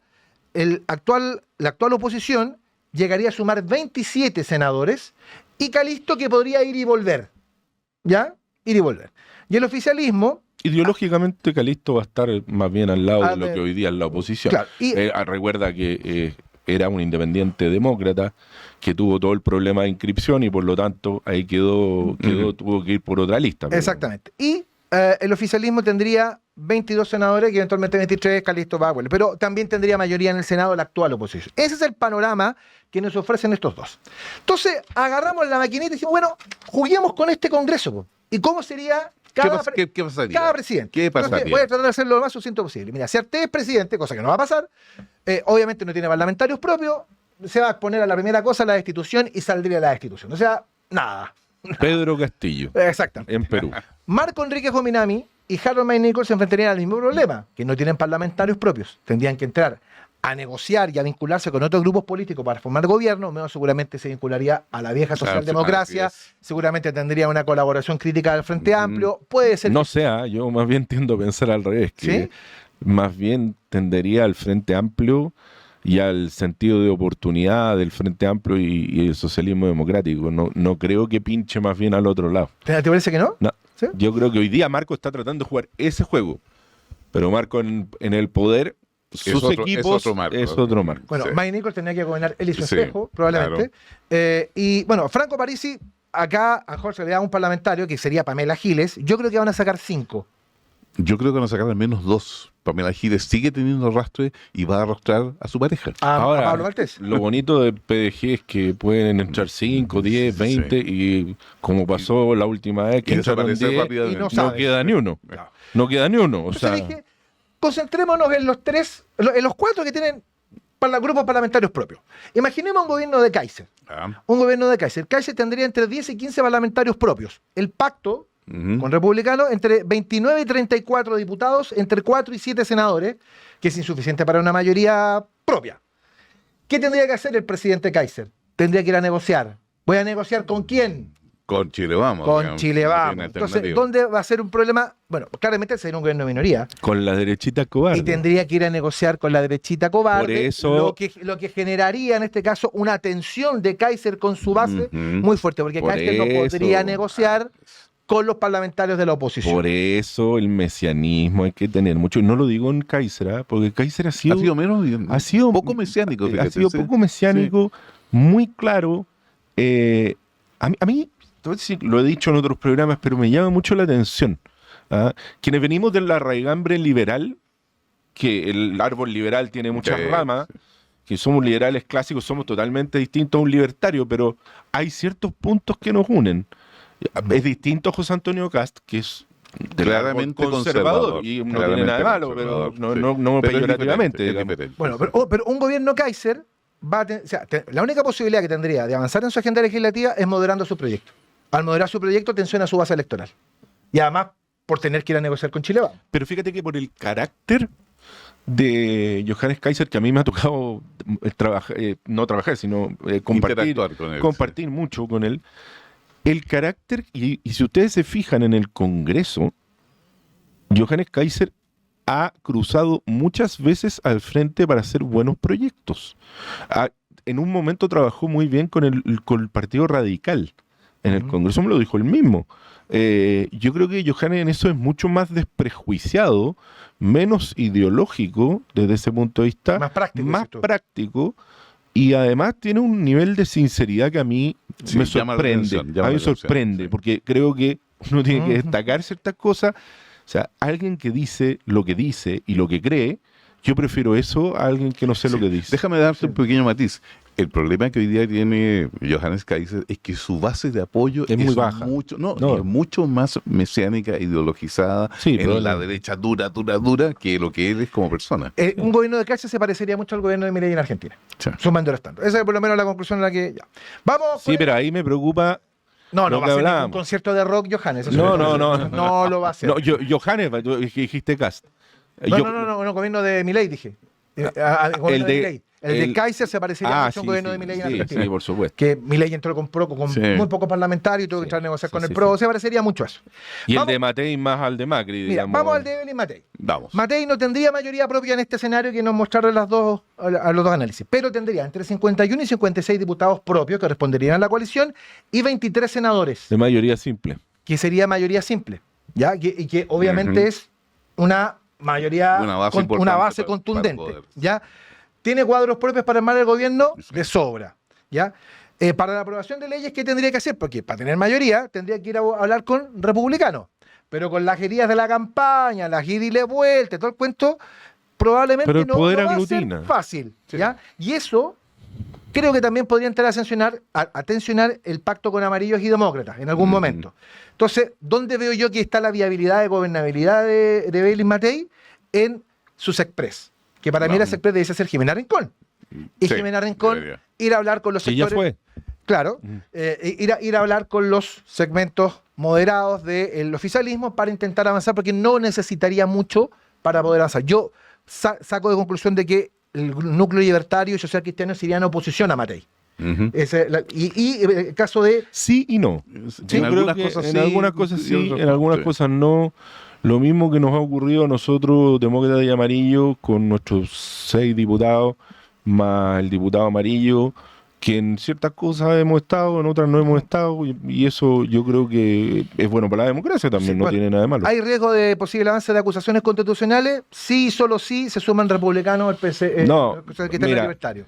la actual oposición llegaría a sumar 27 senadores y Calisto que podría ir y volver. ¿Ya? Ir y volver. Y el oficialismo... Ideológicamente, Calisto va a estar más bien al lado de lo que hoy día es la oposición. Claro, recuerda que era un independiente demócrata que tuvo todo el problema de inscripción y por lo tanto ahí tuvo que ir por otra lista. Exactamente. Y el oficialismo tendría 22 senadores, que eventualmente 23, Calixto va a vuelve. Pero también tendría mayoría en el Senado la actual oposición. Ese es el panorama que nos ofrecen estos dos. Entonces, agarramos la maquinita y dijimos, bueno, juguemos con este Congreso, po. ¿Y cómo sería cada presidente? ¿Qué pasaría? Entonces, voy a tratar de hacerlo lo más sucinto posible. Mira, si Artés es presidente, cosa que no va a pasar, obviamente no tiene parlamentarios propios, se va a exponer a la primera cosa, la destitución, y saldría la destitución. O sea, nada. Pedro Castillo. Exactamente. En Perú. Marco Enrique Jominami y Harold May Nichols se enfrentarían al mismo problema, que no tienen parlamentarios propios. Tendrían que entrar a negociar y a vincularse con otros grupos políticos para formar gobierno, menos seguramente se vincularía a la vieja socialdemocracia, seguramente tendría una colaboración crítica del Frente Amplio, puede ser... No sea, yo más bien tiendo a pensar al revés, que ¿sí? más bien tendería al Frente Amplio y al sentido de oportunidad del Frente Amplio y el socialismo democrático. No creo que pinche más bien al otro lado. ¿Te parece que no? No. ¿Sí? Yo creo que hoy día Marco está tratando de jugar ese juego, pero Marco en el poder, sus equipos es otro Marco. Bueno, Sí. May Nichols tenía que gobernar él y su Sí, espejo, probablemente. Y bueno, Franco Parisi, acá a Jorge le da un parlamentario que sería Pamela Giles. Yo creo que van a sacar 5. Yo creo que van a sacar al menos 2. Pamela Giles sigue teniendo arrastre y va a arrastrar a su pareja. A Pablo Maltés. Lo bonito de PDG es que pueden entrar 5, 10, 20 y como pasó la última vez que Y entraron desaparecer 10, rápidamente. no queda ni uno. No queda ni uno. O Entonces sea, dije, concentrémonos en los 4 que tienen grupos parlamentarios propios. Imaginemos un gobierno de Kaiser. Un gobierno de Kaiser. Kaiser tendría entre 10 y 15 parlamentarios propios. El pacto con republicanos entre 29 y 34 diputados, entre 4 y 7 senadores, que es insuficiente para una mayoría propia. ¿Qué tendría que hacer el presidente Kaiser? Tendría que ir a negociar. ¿Voy a negociar con quién? Con Chile Vamos. Con digamos, Chile no Vamos. tiene Entonces, alternativa. ¿dónde va a ser un problema? Bueno, claramente sería un gobierno de minoría. con la derechita cobarde. Y tendría que ir a negociar con la derechita cobarde. Por eso- lo que generaría en este caso una tensión de Kaiser con su base Ujú. muy fuerte, porque Por Kaiser no eso- podría negociar con los parlamentarios de la oposición. Por eso el mesianismo hay que tener mucho. No lo digo en Kaiser, ¿ah? Porque Kaiser ha sido Ha sido un poco mesiánico. Ha fíjate, sido sí. poco mesiánico, muy claro. A mí, te voy a decir, lo he dicho en otros programas, pero me llama mucho la atención. ¿Ah? Quienes venimos de la raigambre liberal, que el árbol liberal tiene muchas Sí, ramas, sí. que somos liberales clásicos, somos totalmente distintos a un libertario, pero hay ciertos puntos que nos unen. Es distinto a José Antonio Cast, que es del Claramente árbol conservador, conservador, y no tiene claramente nada de malo, pero conservador, no, sí. no Pero es peyorativamente. diferente, es digamos. diferente. Bueno, pero un gobierno Kaiser la única posibilidad que tendría de avanzar en su agenda legislativa es moderando su proyecto. Al moderar su proyecto, tensiona su base electoral. Y además, por tener que ir a negociar con Chile Vamos. Pero fíjate que por el carácter de Johannes Kaiser, que a mí me ha tocado no trabajar, sino Interactuar con él, compartir mucho con él, el carácter, y si ustedes se fijan en el Congreso, Johannes Kaiser ha cruzado muchas veces al frente para hacer buenos proyectos. En un momento trabajó muy bien con el Partido Radical. En el Congreso me lo dijo él mismo. Yo creo que Johannes en eso es mucho más desprejuiciado, menos ideológico desde ese punto de vista, Más práctico, más dices tú. práctico, y además tiene un nivel de sinceridad que a mí Sí, me llama la sorprende. atención, llama A mí la me sorprende, atención, sí. porque creo que uno tiene que Ujú. destacar ciertas cosas. O sea, alguien que dice lo que dice y lo que cree, yo prefiero eso a alguien que no sé lo que dice. Déjame darte un pequeño matiz. El problema que hoy día tiene Johannes Kaiser es que su base de apoyo Es muy baja. Mucho, No. es mucho más mesiánica, ideologizada, Sí, pero en la derecha dura, que lo que él es como persona. Un gobierno de Kaiser se parecería mucho al gobierno de Milei en Argentina. Sí. Sumando tanto. Esa es por lo menos la conclusión en la que... Ya. Vamos. Sí, pero ahí me preocupa. No lo va que a ser ningún hablábamos. concierto de rock, Johannes. eso No, es- no, no. No lo va a hacer. No, Johannes, tú dijiste Cast. No, gobierno de Milei, dije. Gobierno el de- Milei. El de el- Kaiser se parecería mucho a un gobierno de Milei en Argentina. sí, por supuesto. Que Milei entró con Sí. muy pocos parlamentarios y tuvo que entrar a negociar sí, con el sí, PRO. sí. Se parecería mucho a eso. Y Vamos- el de Matei más al de Macri, Mira, digamos. vamos al de Evelyn Matei. Vamos. Matei no tendría mayoría propia en este escenario que nos mostraron a los dos análisis, pero tendría entre 51 y 56 diputados propios que responderían a la coalición y 23 senadores, De mayoría simple. que sería mayoría simple, ¿ya? Y que obviamente Ujú. es una mayoría, Una base una importante base para contundente, poder. ¿ya? ¿Tiene cuadros propios para armar el gobierno? De sobra. ¿Ya? Para la aprobación de leyes, ¿qué tendría que hacer? Porque para tener mayoría tendría que ir a hablar con republicanos. Pero con las heridas de la campaña, las ida y la vuelta, todo el cuento, probablemente no va a ser fácil. Sí. ¿Ya? Y eso creo que también podría entrar a tensionar el pacto con amarillos y demócratas en algún momento. Entonces, ¿dónde veo yo que está la viabilidad de gobernabilidad de Bailey Matei? En sus express. Que para mí la express debe ser Jimena Rincón. Y Jimena Rincón ir a hablar con los sectores. Ya fue. Claro, ir a hablar con los segmentos moderados del oficialismo para intentar avanzar, porque no necesitaría mucho para poder avanzar. Yo saco de conclusión de que el núcleo libertario y social cristiano se iría en oposición a Matei. Y el caso de... Sí y no. Sí, en algunas cosas sí, en algunas cosas no. Lo mismo que nos ha ocurrido a nosotros, demócratas y amarillos, con nuestros 6 diputados, más el diputado amarillo, que en ciertas cosas hemos estado, en otras no hemos estado, y eso yo creo que es bueno para la democracia también, no tiene nada de malo. ¿Hay riesgo de posible avance de acusaciones constitucionales? Sí, solo sí, se suman republicanos al PC, libertario.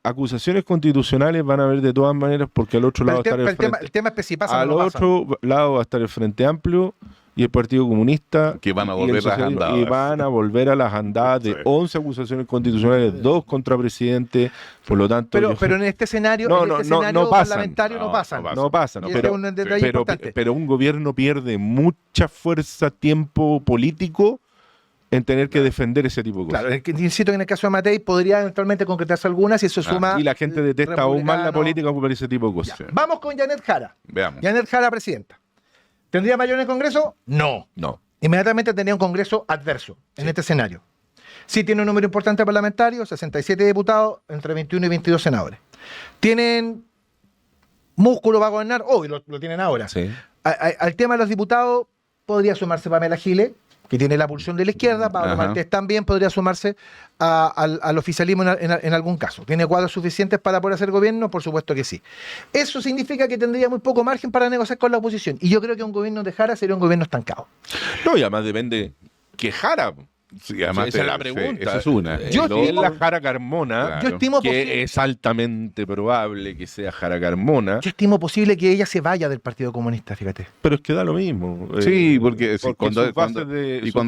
Acusaciones constitucionales van a haber de todas maneras, porque al otro lado va a estar el Frente... El tema es si pasa al otro lado va a estar el Frente Amplio y el Partido Comunista, que van a volver a las andadas. Y van a volver a las andadas de 11 acusaciones constitucionales, 2 contra presidente, por lo tanto... Pero en este escenario, parlamentario no pasan. No pasan, pero un gobierno pierde mucha fuerza, tiempo político en tener que defender ese tipo de cosas. Claro, insisto que en el caso de Matei podría eventualmente concretarse algunas y eso suma... Y la gente detesta aún más la política por ese tipo de cosas. Vamos con Janet Jara. Veamos. Janet Jara, presidenta. ¿Tendría mayoría en el Congreso? No. Inmediatamente tendría un Congreso adverso en este escenario. Sí tiene un número importante parlamentario, 67 diputados, entre 21 y 22 senadores. ¿Tienen músculo para gobernar? Hoy lo tienen ahora. Sí. Al tema de los diputados podría sumarse Pamela Giles, que tiene la pulsión de la izquierda. Pablo Martés también podría sumarse al oficialismo en algún caso. ¿Tiene cuadros suficientes para poder hacer gobierno? Por supuesto que sí. Eso significa que tendría muy poco margen para negociar con la oposición. Y yo creo que un gobierno de Jara sería un gobierno estancado. No, y además depende que Jara... Sí, además esa es la pregunta. Esa es una. Yo estimo la Jara Carmona, yo estimo que es altamente probable que sea Jara Carmona. Yo estimo posible que ella se vaya del Partido Comunista, fíjate. Pero es que da lo mismo. Sí, porque cuando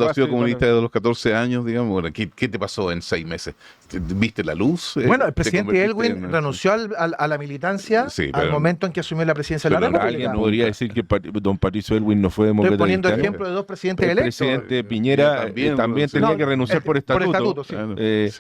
ha sido comunista desde los 14 años, digamos, bueno, ¿qué te pasó en 6 meses? ¿Viste la luz? Bueno, el presidente Elwin renunció a la militancia al momento en que asumió la presidencia de la República. Alguien podría decir que don Patricio Elwin no fue demócrata. Estoy poniendo el ejemplo de 2 presidentes electos. El presidente Piñera también tenía que renunciar por estatuto.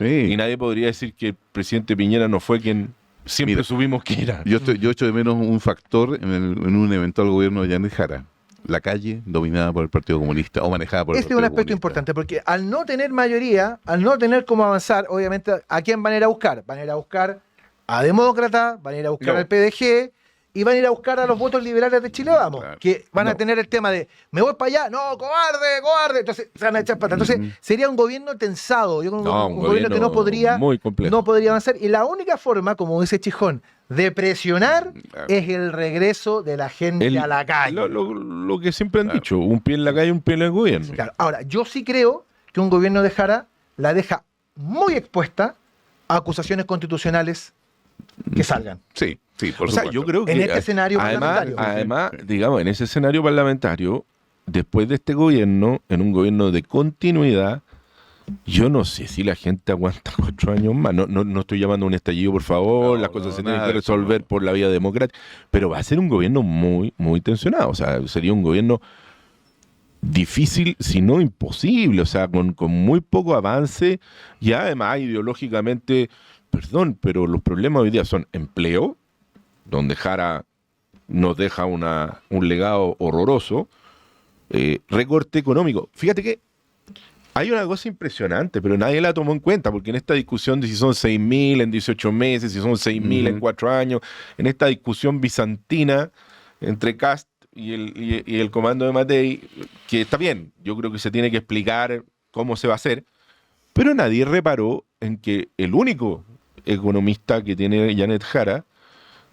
Y nadie podría decir que el presidente Piñera no fue quien siempre subimos que era. Yo echo de menos un factor en un eventual gobierno de Janet Jara. La calle dominada por el Partido Comunista o manejada por el Partido Comunista. Este es un aspecto importante porque al no tener mayoría, al no tener cómo avanzar, obviamente, ¿a quién van a ir a buscar? Van a ir a buscar a Demócratas, van a ir a buscar al PDG y van a ir a buscar a los votos liberales de Chile Vamos, que van a tener el tema de me voy para allá, no, cobarde, entonces se van a echar patas. Entonces sería un gobierno tensado, yo creo un gobierno que no podría avanzar. Y la única forma, como dice Chijón, de presionar es el regreso de la gente a la calle. Lo que siempre han dicho, un pie en la calle, un pie en el gobierno. Claro. Ahora, yo sí creo que un gobierno de Jara la deja muy expuesta a acusaciones constitucionales que salgan. Sí, por supuesto. Yo creo que en este escenario además, digamos, en ese escenario parlamentario, después de este gobierno, en un gobierno de continuidad, yo no sé si la gente aguanta 4 años más. No estoy llamando a un estallido, por favor. Las cosas se tienen que resolver por la vía democrática. Pero va a ser un gobierno muy, muy tensionado. O sea, sería un gobierno difícil, si no imposible. O sea, con muy poco avance. Y además, ideológicamente, pero los problemas hoy día son empleo, donde Jara nos deja un legado horroroso. Recorte económico. Fíjate que hay una cosa impresionante, pero nadie la tomó en cuenta, porque en esta discusión de si son 6.000 en 18 meses, si son 6.000 en 4 años, en esta discusión bizantina entre Kast y el comando de Matei, que está bien, yo creo que se tiene que explicar cómo se va a hacer, pero nadie reparó en que el único economista que tiene Janet Jara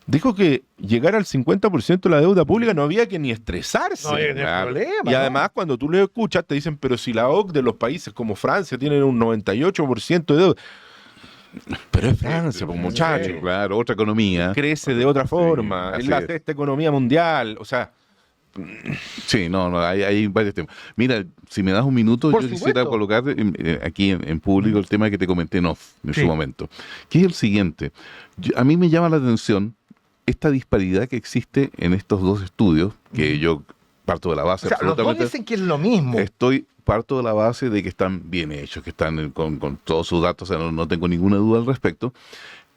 dijo que llegar al 50% de la deuda pública no había que ni estresarse. No había problema. Y además, cuando tú lo escuchas, te dicen, pero si la OCDE de los países como Francia tienen un 98% de deuda. Pero es Francia, pues, muchacho. Claro, otra economía. Crece de otra forma. así Es la es. sexta economía mundial. O sea, Sí, no, hay varios temas. Mira, si me das un minuto, Por yo quisiera supuesto. colocar aquí en público el tema que te comenté en off en Sí. su momento, que es el siguiente. A mí me llama la atención esta disparidad que existe en estos dos estudios, que yo parto de la base O sea, los dos absolutamente. dicen que es lo mismo. Parto de la base de que están bien hechos, que están con todos sus datos, o sea, no tengo ninguna duda al respecto,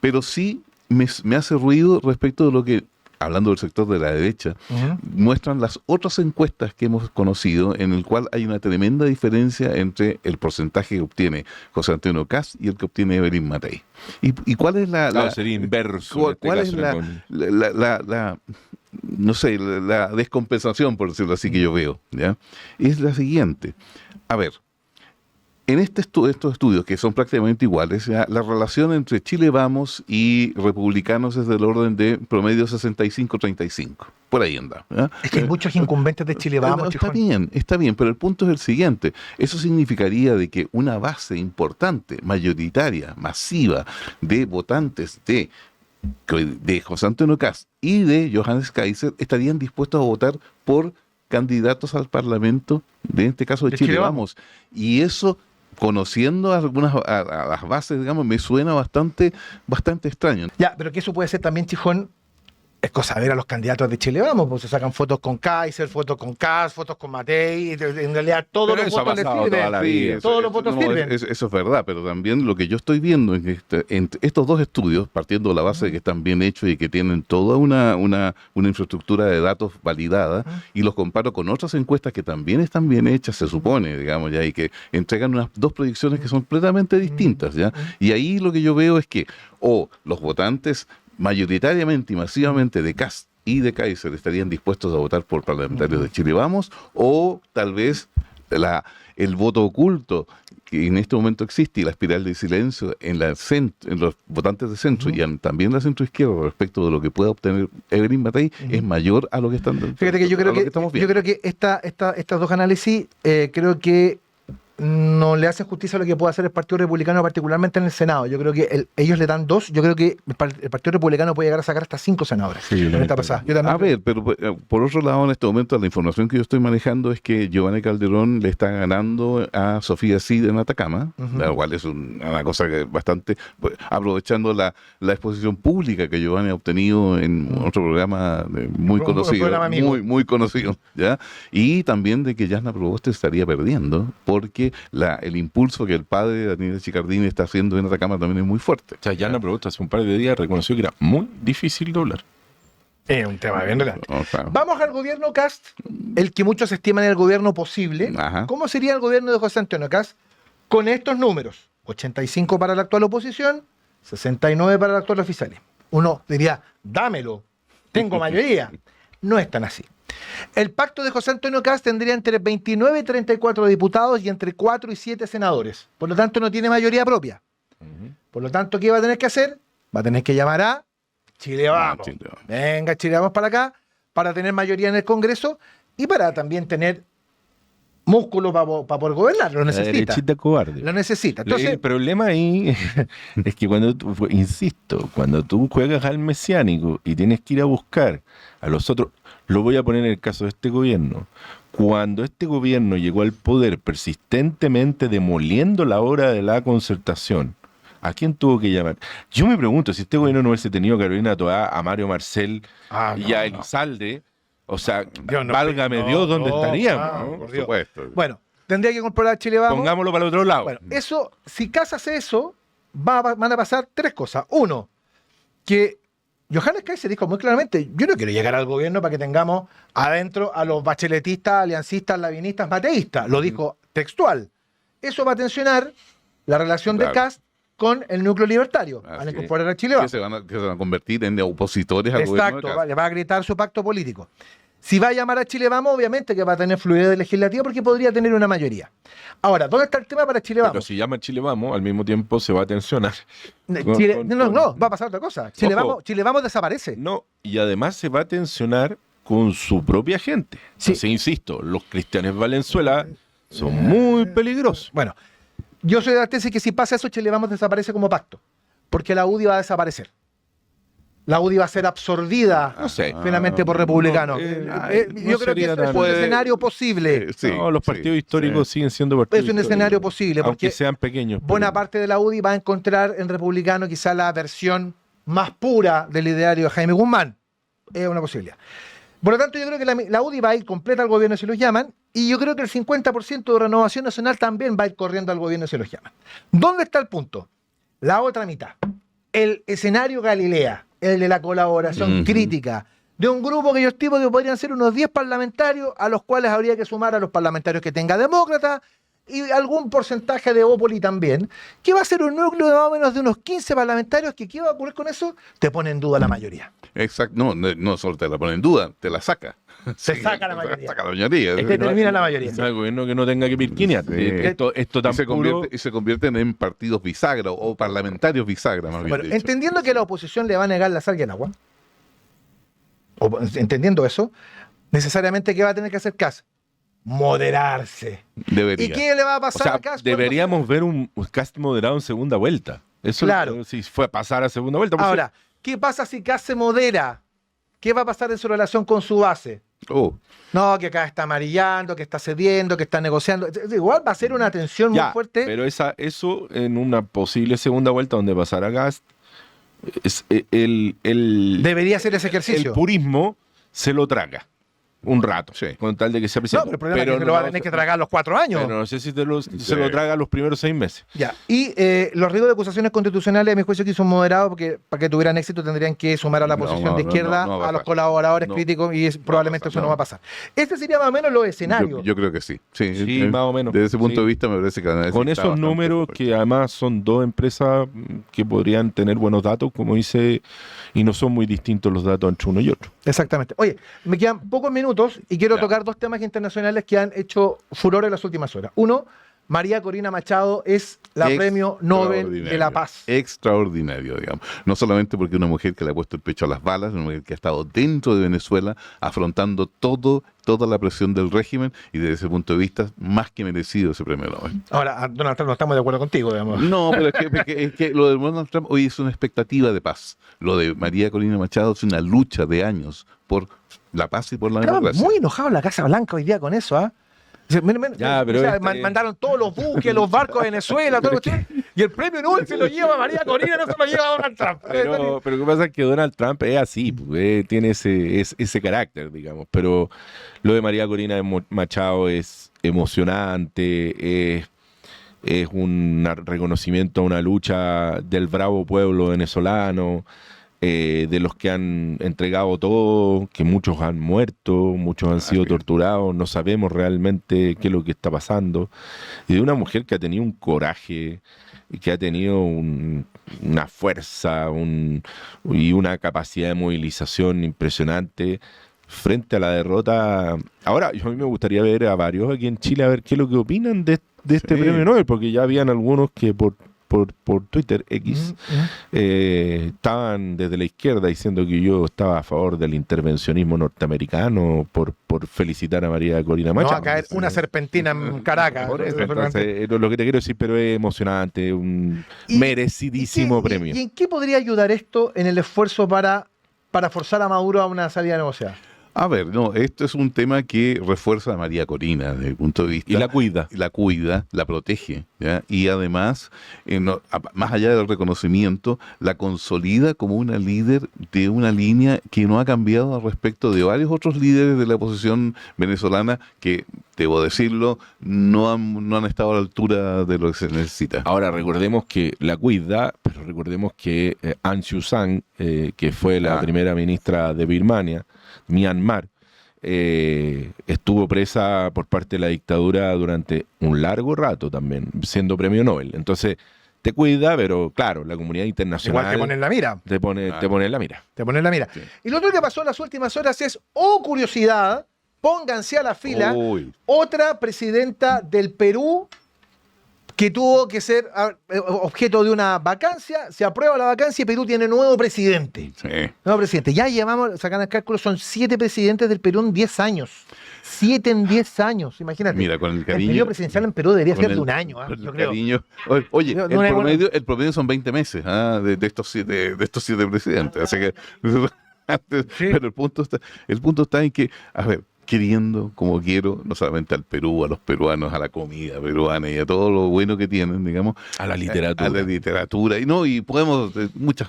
pero sí me hace ruido respecto de lo que, hablando del sector de la derecha, Ujú. muestran las otras encuestas que hemos conocido, en el cual hay una tremenda diferencia entre el porcentaje que obtiene José Antonio Kast y el que obtiene Evelyn Matei. ¿Y cuál es claro, sería inverso. cuál, en es este caso, con- no sé, la descompensación, por decirlo así, que yo veo? ¿Ya? Es la siguiente. A ver, en estos estudios, que son prácticamente iguales, ya, la relación entre Chile Vamos y republicanos es del orden de promedio 65-35. Por ahí anda. ¿Ya? Es que hay muchos incumbentes de Chile Vamos, Está Chijón. bien, pero el punto es el siguiente. Eso significaría de que una base importante, mayoritaria, masiva, de votantes de José Antonio Kast y de Johannes Kaiser estarían dispuestos a votar por candidatos al Parlamento, en este caso de Chile Vamos. Y eso, conociendo a las bases, digamos, me suena bastante extraño. Ya, pero que eso puede ser también, Chijón, es cosa de ver a los candidatos de Chile Vamos, pues se sacan fotos con Kaiser, fotos con Kast, fotos con Matei, y en realidad todos Pero los eso ha votos le pasado toda la vida. sirven. Todos los votos sirven. Eso es verdad, pero también lo que yo estoy viendo es que en estos dos estudios, partiendo de la base de que están bien hechos y que tienen toda una infraestructura de datos validada, y los comparo con otras encuestas que también están bien hechas, se supone, digamos, ya, y que entregan unas dos proyecciones que son completamente distintas, ¿ya? Y ahí lo que yo veo es que los votantes mayoritariamente y masivamente de Kast y de Kaiser estarían dispuestos a votar por parlamentarios de Chile Vamos, o tal vez el voto oculto que en este momento existe y la espiral de silencio en los votantes de centro y también la centro izquierda respecto de lo que pueda obtener Evelyn Matei es mayor a lo que están Fíjate que yo creo estamos viendo. estos dos análisis creo que no le hacen justicia a lo que puede hacer el Partido Republicano, particularmente en el Senado. Yo creo que ellos le dan 2. Yo creo que el Partido Republicano puede llegar a sacar hasta 5 senadores. Sí, yo en esta también pasada. Yo también A ver, pero por otro lado, en este momento, la información que yo estoy manejando es que Giovanni Calderón le está ganando a Sofía Cid en Atacama, lo cual es una cosa que bastante, aprovechando la exposición pública que Giovanni ha obtenido en otro programa muy Un conocido, programa amigo. muy conocido, ¿ya? Y también de que Jasna Proboste estaría perdiendo, porque el impulso que el padre de Daniel Chicardini está haciendo en Atacama también es muy fuerte. O sea, Yana Proboste hace un par de días reconoció que era muy difícil doblar. Es un tema bien relevante. O sea, Vamos al gobierno Kast, el que muchos estiman el gobierno posible. Ajá. ¿Cómo sería el gobierno de José Antonio Kast con estos números? 85 para la actual oposición, 69 para el actual oficialismo. Uno diría, dámelo, tengo mayoría. No es tan así. El pacto de José Antonio Kast tendría entre 29 y 34 diputados y entre 4 y 7 senadores. Por lo tanto, no tiene mayoría propia. Por lo tanto, ¿qué va a tener que hacer? Va a tener que llamar a Chile Vamos. Chile Vamos. Venga, Chile Vamos para acá, para tener mayoría en el Congreso y para también tener músculo para poder gobernar. Lo La necesita. derechita cobarde. Lo necesita. Entonces, El problema ahí es que cuando tú juegas al mesiánico y tienes que ir a buscar a los otros, lo voy a poner en el caso de este gobierno. Cuando este gobierno llegó al poder persistentemente demoliendo la obra de la concertación, ¿a quién tuvo que llamar? Yo me pregunto, si este gobierno no hubiese tenido a Carolina Toá, a Mario Marcel y a Elizalde, o sea, válgame Dios, ¿dónde estaríamos? ¿no? Por supuesto. bueno, tendría que comprar a Chile Vamos. Pongámoslo para el otro lado. Bueno, eso, si Kast hace eso, van a pasar 3 cosas. Uno, que Johannes Kaiser dijo muy claramente, yo no quiero llegar al gobierno para que tengamos adentro a los bacheletistas, aliancistas, lavinistas, mateístas. Lo dijo textual. Eso va a tensionar la relación de Kast con el núcleo libertario. Van a incorporar a Chile Vamos. Que se van a convertir en opositores al gobierno. Exacto, le va a gritar su pacto político. Si va a llamar a Chile Vamos, obviamente que va a tener fluidez legislativa porque podría tener una mayoría. Ahora, ¿dónde está el tema para Chile Pero Vamos? si llama Chile Vamos, al mismo tiempo se va a tensionar. No, va a pasar otra cosa. Chile Vamos desaparece. No, y además se va a tensionar con su propia gente. Sí. Entonces, insisto, los cristianos de Valenzuela son muy peligrosos. Bueno, yo soy de la tesis que si pasa eso, Chile Vamos desaparece como pacto. porque la UDI va a desaparecer. La UDI va a ser absorbida finalmente por republicanos. Yo creo que ese es un escenario posible. Los partidos históricos siguen siendo partidos históricos. Es un escenario posible, porque aunque sean pequeños. Buena parte de la UDI va a encontrar en republicano quizá la versión más pura del ideario de Jaime Guzmán. Es una posibilidad. Por lo tanto, yo creo que la UDI va a ir completa al gobierno si los llaman, y yo creo que el 50% de Renovación Nacional también va a ir corriendo al gobierno si los llaman. ¿Dónde está el punto? La otra mitad. El escenario Galilea. El de la colaboración crítica de un grupo que yo estimo que podrían ser unos 10 parlamentarios, a los cuales habría que sumar a los parlamentarios que tenga demócrata y algún porcentaje de Bópoli también, que va a ser un núcleo de más o menos de unos 15 parlamentarios que ¿qué va a ocurrir con eso? Te pone en duda la mayoría. Exacto, no solo te la pone en duda, te la saca. Se saca la mayoría. Saca la mayoría. Te termina la mayoría. El gobierno que no tenga que pirquinear. Esto tan y se convierten en partidos bisagra o parlamentarios bisagra, más bien dicho. Entendiendo que la oposición le va a negar la sal y el agua, entendiendo eso, necesariamente ¿qué va a tener que hacer Kast? Moderarse. Debería. ¿Y qué le va a pasar a Kast? Deberíamos ver un Kast moderado en segunda vuelta. Eso, claro. Si fue a pasar a segunda vuelta. Ahora, ¿qué pasa si Kast se modera? ¿Qué va a pasar en su relación con su base? No, que acá está amarillando, que está cediendo, que está negociando. Igual va a ser una tensión muy fuerte. Pero eso en una posible segunda vuelta donde pasara Kast, debería ser ese ejercicio. El purismo se lo traga un rato, con tal de que sea presidente. No, pero el problema es que se lo va a tener que tragar los 4 años. Pero no sé si se lo traga los primeros 6 meses. Ya. Y los riesgos de acusaciones constitucionales, a mi juicio, aquí son moderados, porque para que tuvieran éxito tendrían que sumar a la posición de izquierda a los colaboradores críticos, y probablemente eso no va a pasar. Este sería más o menos los escenarios. Yo creo que sí. Sí, más o menos. Desde ese punto de vista me parece que con esos números que además son 2 empresas que podrían tener buenos datos, como dice, y no son muy distintos los datos entre uno y otro. Exactamente. Oye, me quedan pocos minutos y quiero tocar 2 temas internacionales que han hecho furor en las últimas horas. Uno, María Corina Machado es la premio Nobel de la Paz. Extraordinario, digamos. No solamente porque es una mujer que le ha puesto el pecho a las balas, una mujer que ha estado dentro de Venezuela afrontando toda la presión del régimen, y desde ese punto de vista, más que merecido ese premio Nobel. Ahora, Donald Trump, no estamos de acuerdo contigo, digamos. No, pero es que lo de Donald Trump hoy es una expectativa de paz. Lo de María Corina Machado es una lucha de años por la paz y por la democracia. Muy enojado en la Casa Blanca hoy día con eso, ¿ah? Mandaron todos los buques, los barcos a Venezuela, todo y el premio Nobel se lo lleva María Corina, no se lo lleva Donald Trump. Pero lo que pasa es que Donald Trump es así, tiene ese carácter, digamos. Pero lo de María Corina Machado es emocionante, es un reconocimiento a una lucha del bravo pueblo venezolano, de los que han entregado todo, que muchos han muerto, muchos han sido torturados, no sabemos realmente qué es lo que está pasando, y de una mujer que ha tenido un coraje, que ha tenido una fuerza y una capacidad de movilización impresionante frente a la derrota. Ahora, a mí me gustaría ver a varios aquí en Chile, a ver qué es lo que opinan de este premio Nobel, porque ya habían algunos que por Twitter X estaban desde la izquierda diciendo que yo estaba a favor del intervencionismo norteamericano por felicitar a María Corina Machado. No va a caer una serpentina en Caracas. Entonces, lo que te quiero decir, pero es emocionante, un merecidísimo premio. ¿Y en qué podría ayudar esto en el esfuerzo para forzar a Maduro a una salida negociada? A ver, no, esto es un tema que refuerza a María Corina desde el punto de vista... Y la cuida. La cuida, la protege, ¿ya? Y además, más allá del reconocimiento, la consolida como una líder de una línea que no ha cambiado al respecto de varios otros líderes de la oposición venezolana que, debo decirlo, no han estado a la altura de lo que se necesita. Ahora, recordemos que la cuida, pero recordemos que Aung San Suu Kyi, que fue la primera ministra de Birmania, Myanmar, estuvo presa por parte de la dictadura durante un largo rato también, siendo premio Nobel. Entonces, te cuida, pero claro, la comunidad internacional... Igual te pone en la mira. Te pone en la mira. Te pone en la mira. Sí. Y lo otro que pasó en las últimas horas es, curiosidad, pónganse a la fila, otra presidenta del Perú que tuvo que ser objeto de una vacancia, se aprueba la vacancia y Perú tiene nuevo presidente. Sí. Nuevo presidente. Ya llevamos, sacan el cálculo, son 7 presidentes del Perú en 10 años. 7 en 10 años, imagínate. Mira, con el El cariño. periodo presidencial en Perú debería con ser el- de un año, con el yo creo. cariño. Oye, No, el no es bueno. promedio son 20 meses de estos siete presidentes. Así que, pero el punto está en que, a ver, queriendo como quiero, no solamente al Perú, a los peruanos, a la comida peruana y a todo lo bueno que tienen, digamos, A la literatura. a la literatura, y podemos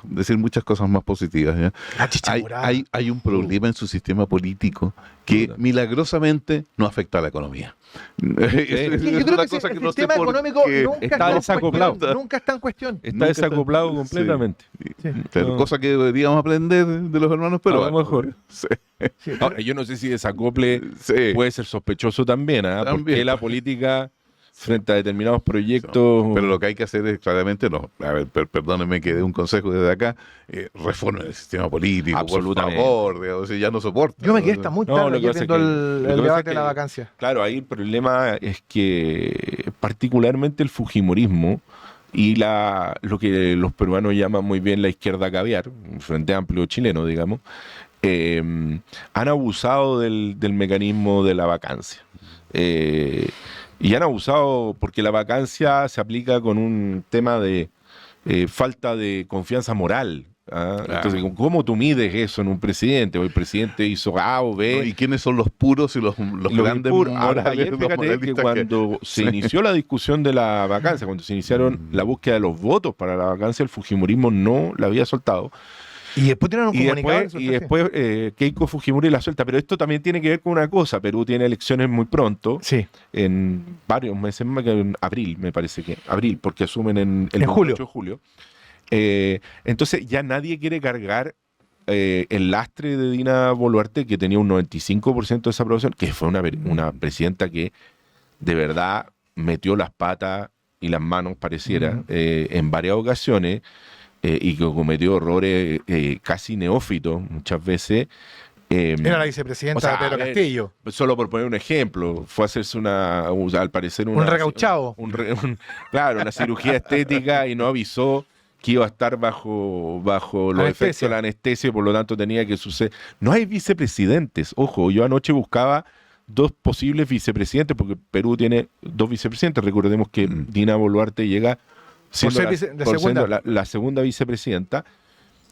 decir muchas cosas más positivas. ¿Ya? La chicha morada. Hay un problema en su sistema político que milagrosamente no afecta a la economía. Yo creo que el sistema económico está desacoplado. Nunca está en cuestión. Está desacoplado completamente. No. Cosa que deberíamos aprender de los hermanos peruanos. A lo mejor. Sí. Sí, Ahora, yo no sé si desacople Sí. puede ser sospechoso también, ¿ah? También. Porque la política frente a determinados proyectos... Pero lo que hay que hacer es claramente, a ver, perdónenme que dé un consejo desde acá, reformen el sistema político, Absolutamente. por favor, digamos, si ya no soporta. Yo me quedé hasta muy tarde No, lo que ayer pasa es viendo que- lo que el pasa debate es de la que- vacancia. Claro, ahí el problema es que particularmente el fujimorismo y lo que los peruanos llaman muy bien la izquierda caviar, un frente amplio chileno, digamos, han abusado del mecanismo de la vacancia. Y han abusado porque la vacancia se aplica con un tema de falta de confianza moral. ¿Ah? Claro. Entonces, ¿cómo tú mides eso en un presidente? O el presidente hizo A o B. ¿No? ¿Y quiénes son los puros y los grandes Ahora, morales, ayer los fíjate que moralistas cuando se inició la discusión de la vacancia, cuando se iniciaron la búsqueda de los votos para la vacancia, el fujimorismo no la había soltado. Y después tienen un Y comunicado. después Keiko Fujimori la suelta. Pero esto también tiene que ver con una cosa. Perú tiene elecciones muy pronto, Sí. en varios meses más, que en abril, me parece que. Abril, porque asumen en el En julio. 28 de julio. Entonces ya nadie quiere cargar el lastre de Dina Boluarte, que tenía un 95% de desaprobación, que fue una presidenta que de verdad metió las patas y las manos, pareciera, en varias ocasiones, y que cometió errores casi neófitos muchas veces. Era la vicepresidenta o sea, Pedro a ver, Castillo. Solo por poner un ejemplo, fue a hacerse al parecer Un recauchado. Claro, una cirugía estética y no avisó que iba a estar bajo los Anestesia. efectos de la anestesia y por lo tanto tenía que suceder. No hay vicepresidentes. Ojo, yo anoche buscaba 2 posibles vicepresidentes porque Perú tiene 2 vicepresidentes. Recordemos que Dina Boluarte llega siendo la segunda vicepresidenta.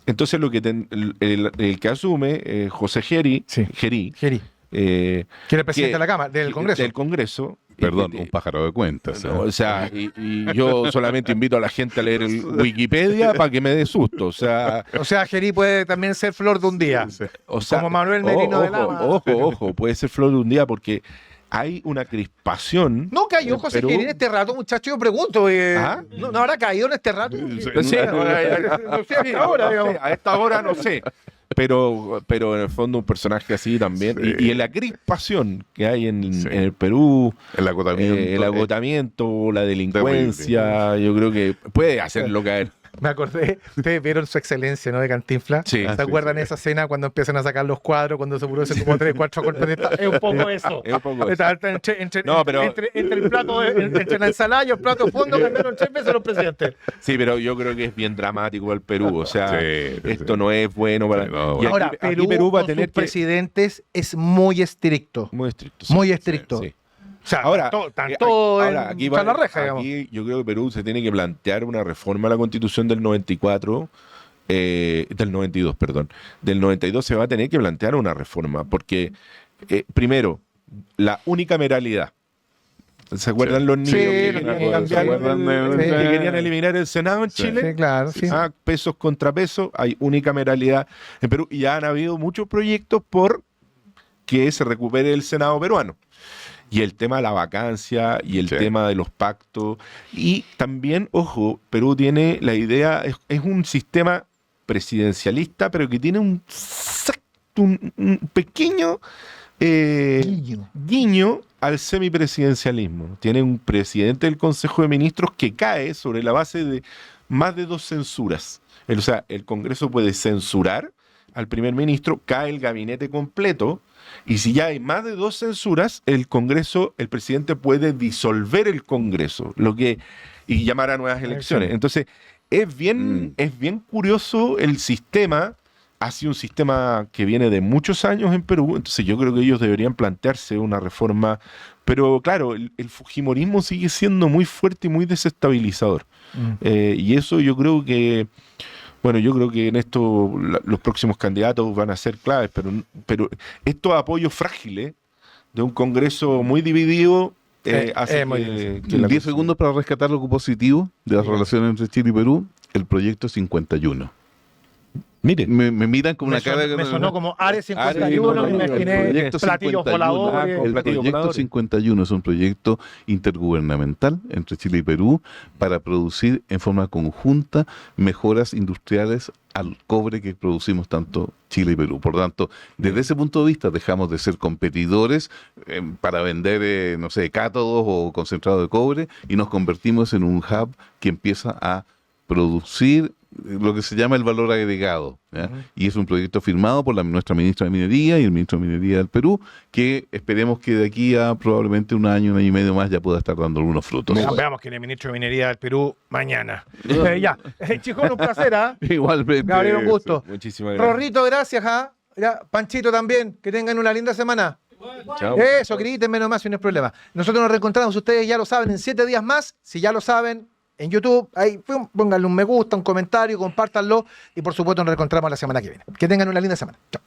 Entonces el que asume, José Geri, Sí. Geri, Que era el presidente de la Cámara, del Congreso. Del Congreso. Perdón, un pájaro de cuentas. No, o sea, y yo solamente invito a la gente a leer el Wikipedia para que me dé susto. O sea, Geri puede también ser flor de un día. o sea, Como Manuel Merino de Lama. Ojo, puede ser flor de un día porque hay una crispación. No cayó en José Perú. Geri en este rato, muchacho, yo pregunto. ¿Ah? ¿No habrá caído en este rato? Sí, No sé, ahora, digamos. a esta hora no sé. Pero en el fondo un personaje así también. Sí. Y en la crispación que hay en Sí. el Perú, El agotamiento. la delincuencia, yo creo que puede hacerlo caer. Me acordé, ustedes vieron Su Excelencia, ¿no? De Cantinflas. Sí. ¿Se acuerdan de esa escena cuando empiezan a sacar los cuadros, cuando se producen como 3, 4 golpes de estado? Es un poco eso. Es un poco Está entre el plato, entre la ensalada y el plato de fondo, cambiaron 3 veces los presidentes. Sí, pero yo creo que es bien dramático el Perú. O sea, Sí, esto no es bueno para. Sí, no, y Ahora, aquí Perú va a con tener sus presidentes es muy estricto. muy estricto. Muy estricto. Sí. O sea, Ahora, están todos ahora, aquí va- la reja, digamos. aquí yo creo que Perú se tiene que plantear una reforma a la Constitución del 94, del 92, perdón. Del 92 se va a tener que plantear una reforma, porque, primero, la unicameralidad. ¿Se acuerdan los niños Sí, que los querían niños cambiar cambiaron, que querían eliminar el Senado en Sí. Chile? Sí, claro, sí. Pesos contra pesos, hay unicameralidad en Perú y ya han habido muchos proyectos por que se recupere el Senado peruano. Y el tema de la vacancia y el Sí. tema de los pactos. Y también, ojo, Perú tiene la idea, es un sistema presidencialista, pero que tiene un pequeño guiño al semipresidencialismo. Tiene un presidente del Consejo de Ministros que cae sobre la base de más de 2 censuras. O sea, el Congreso puede censurar, al primer ministro, cae el gabinete completo, y si ya hay más de 2 censuras, el presidente puede disolver el Congreso, y llamar a nuevas elecciones. Entonces, es bien curioso el sistema. Ha sido un sistema que viene de muchos años en Perú, entonces yo creo que ellos deberían plantearse una reforma, pero claro, el fujimorismo sigue siendo muy fuerte y muy desestabilizador. Y eso yo creo que, en esto los próximos candidatos van a ser claves, pero estos apoyos frágiles de un Congreso muy dividido hace que 10 segundos para rescatar lo positivo de las relaciones entre Chile y Perú, el proyecto 51. Mire, me miran con una cara me sonó como Ares 51, no, me imaginé platillos voladores. El proyecto 51 es un proyecto intergubernamental entre Chile y Perú para producir en forma conjunta mejoras industriales al cobre que producimos tanto Chile y Perú. Por tanto, desde ese punto de vista dejamos de ser competidores para vender, cátodos o concentrado de cobre, y nos convertimos en un hub que empieza a producir lo que se llama el valor agregado, ¿ya? Y es un proyecto firmado por nuestra ministra de Minería y el ministro de Minería del Perú, que esperemos que de aquí a probablemente un año y medio más ya pueda estar dando algunos frutos. Veamos quién es el ministro de Minería del Perú mañana. Chicos, un placer, Igualmente. Gabriel, un gusto. Muchísimas gracias. Rorrito, gracias. Panchito también, que tengan una linda semana. Chao. Eso, griten nomás si no es problema. Nosotros nos reencontramos, ustedes ya lo saben, en 7 días más. Si ya lo saben, en YouTube, ahí pónganle un me gusta, un comentario, compártanlo, y por supuesto nos reencontramos la semana que viene. Que tengan una linda semana. Chao.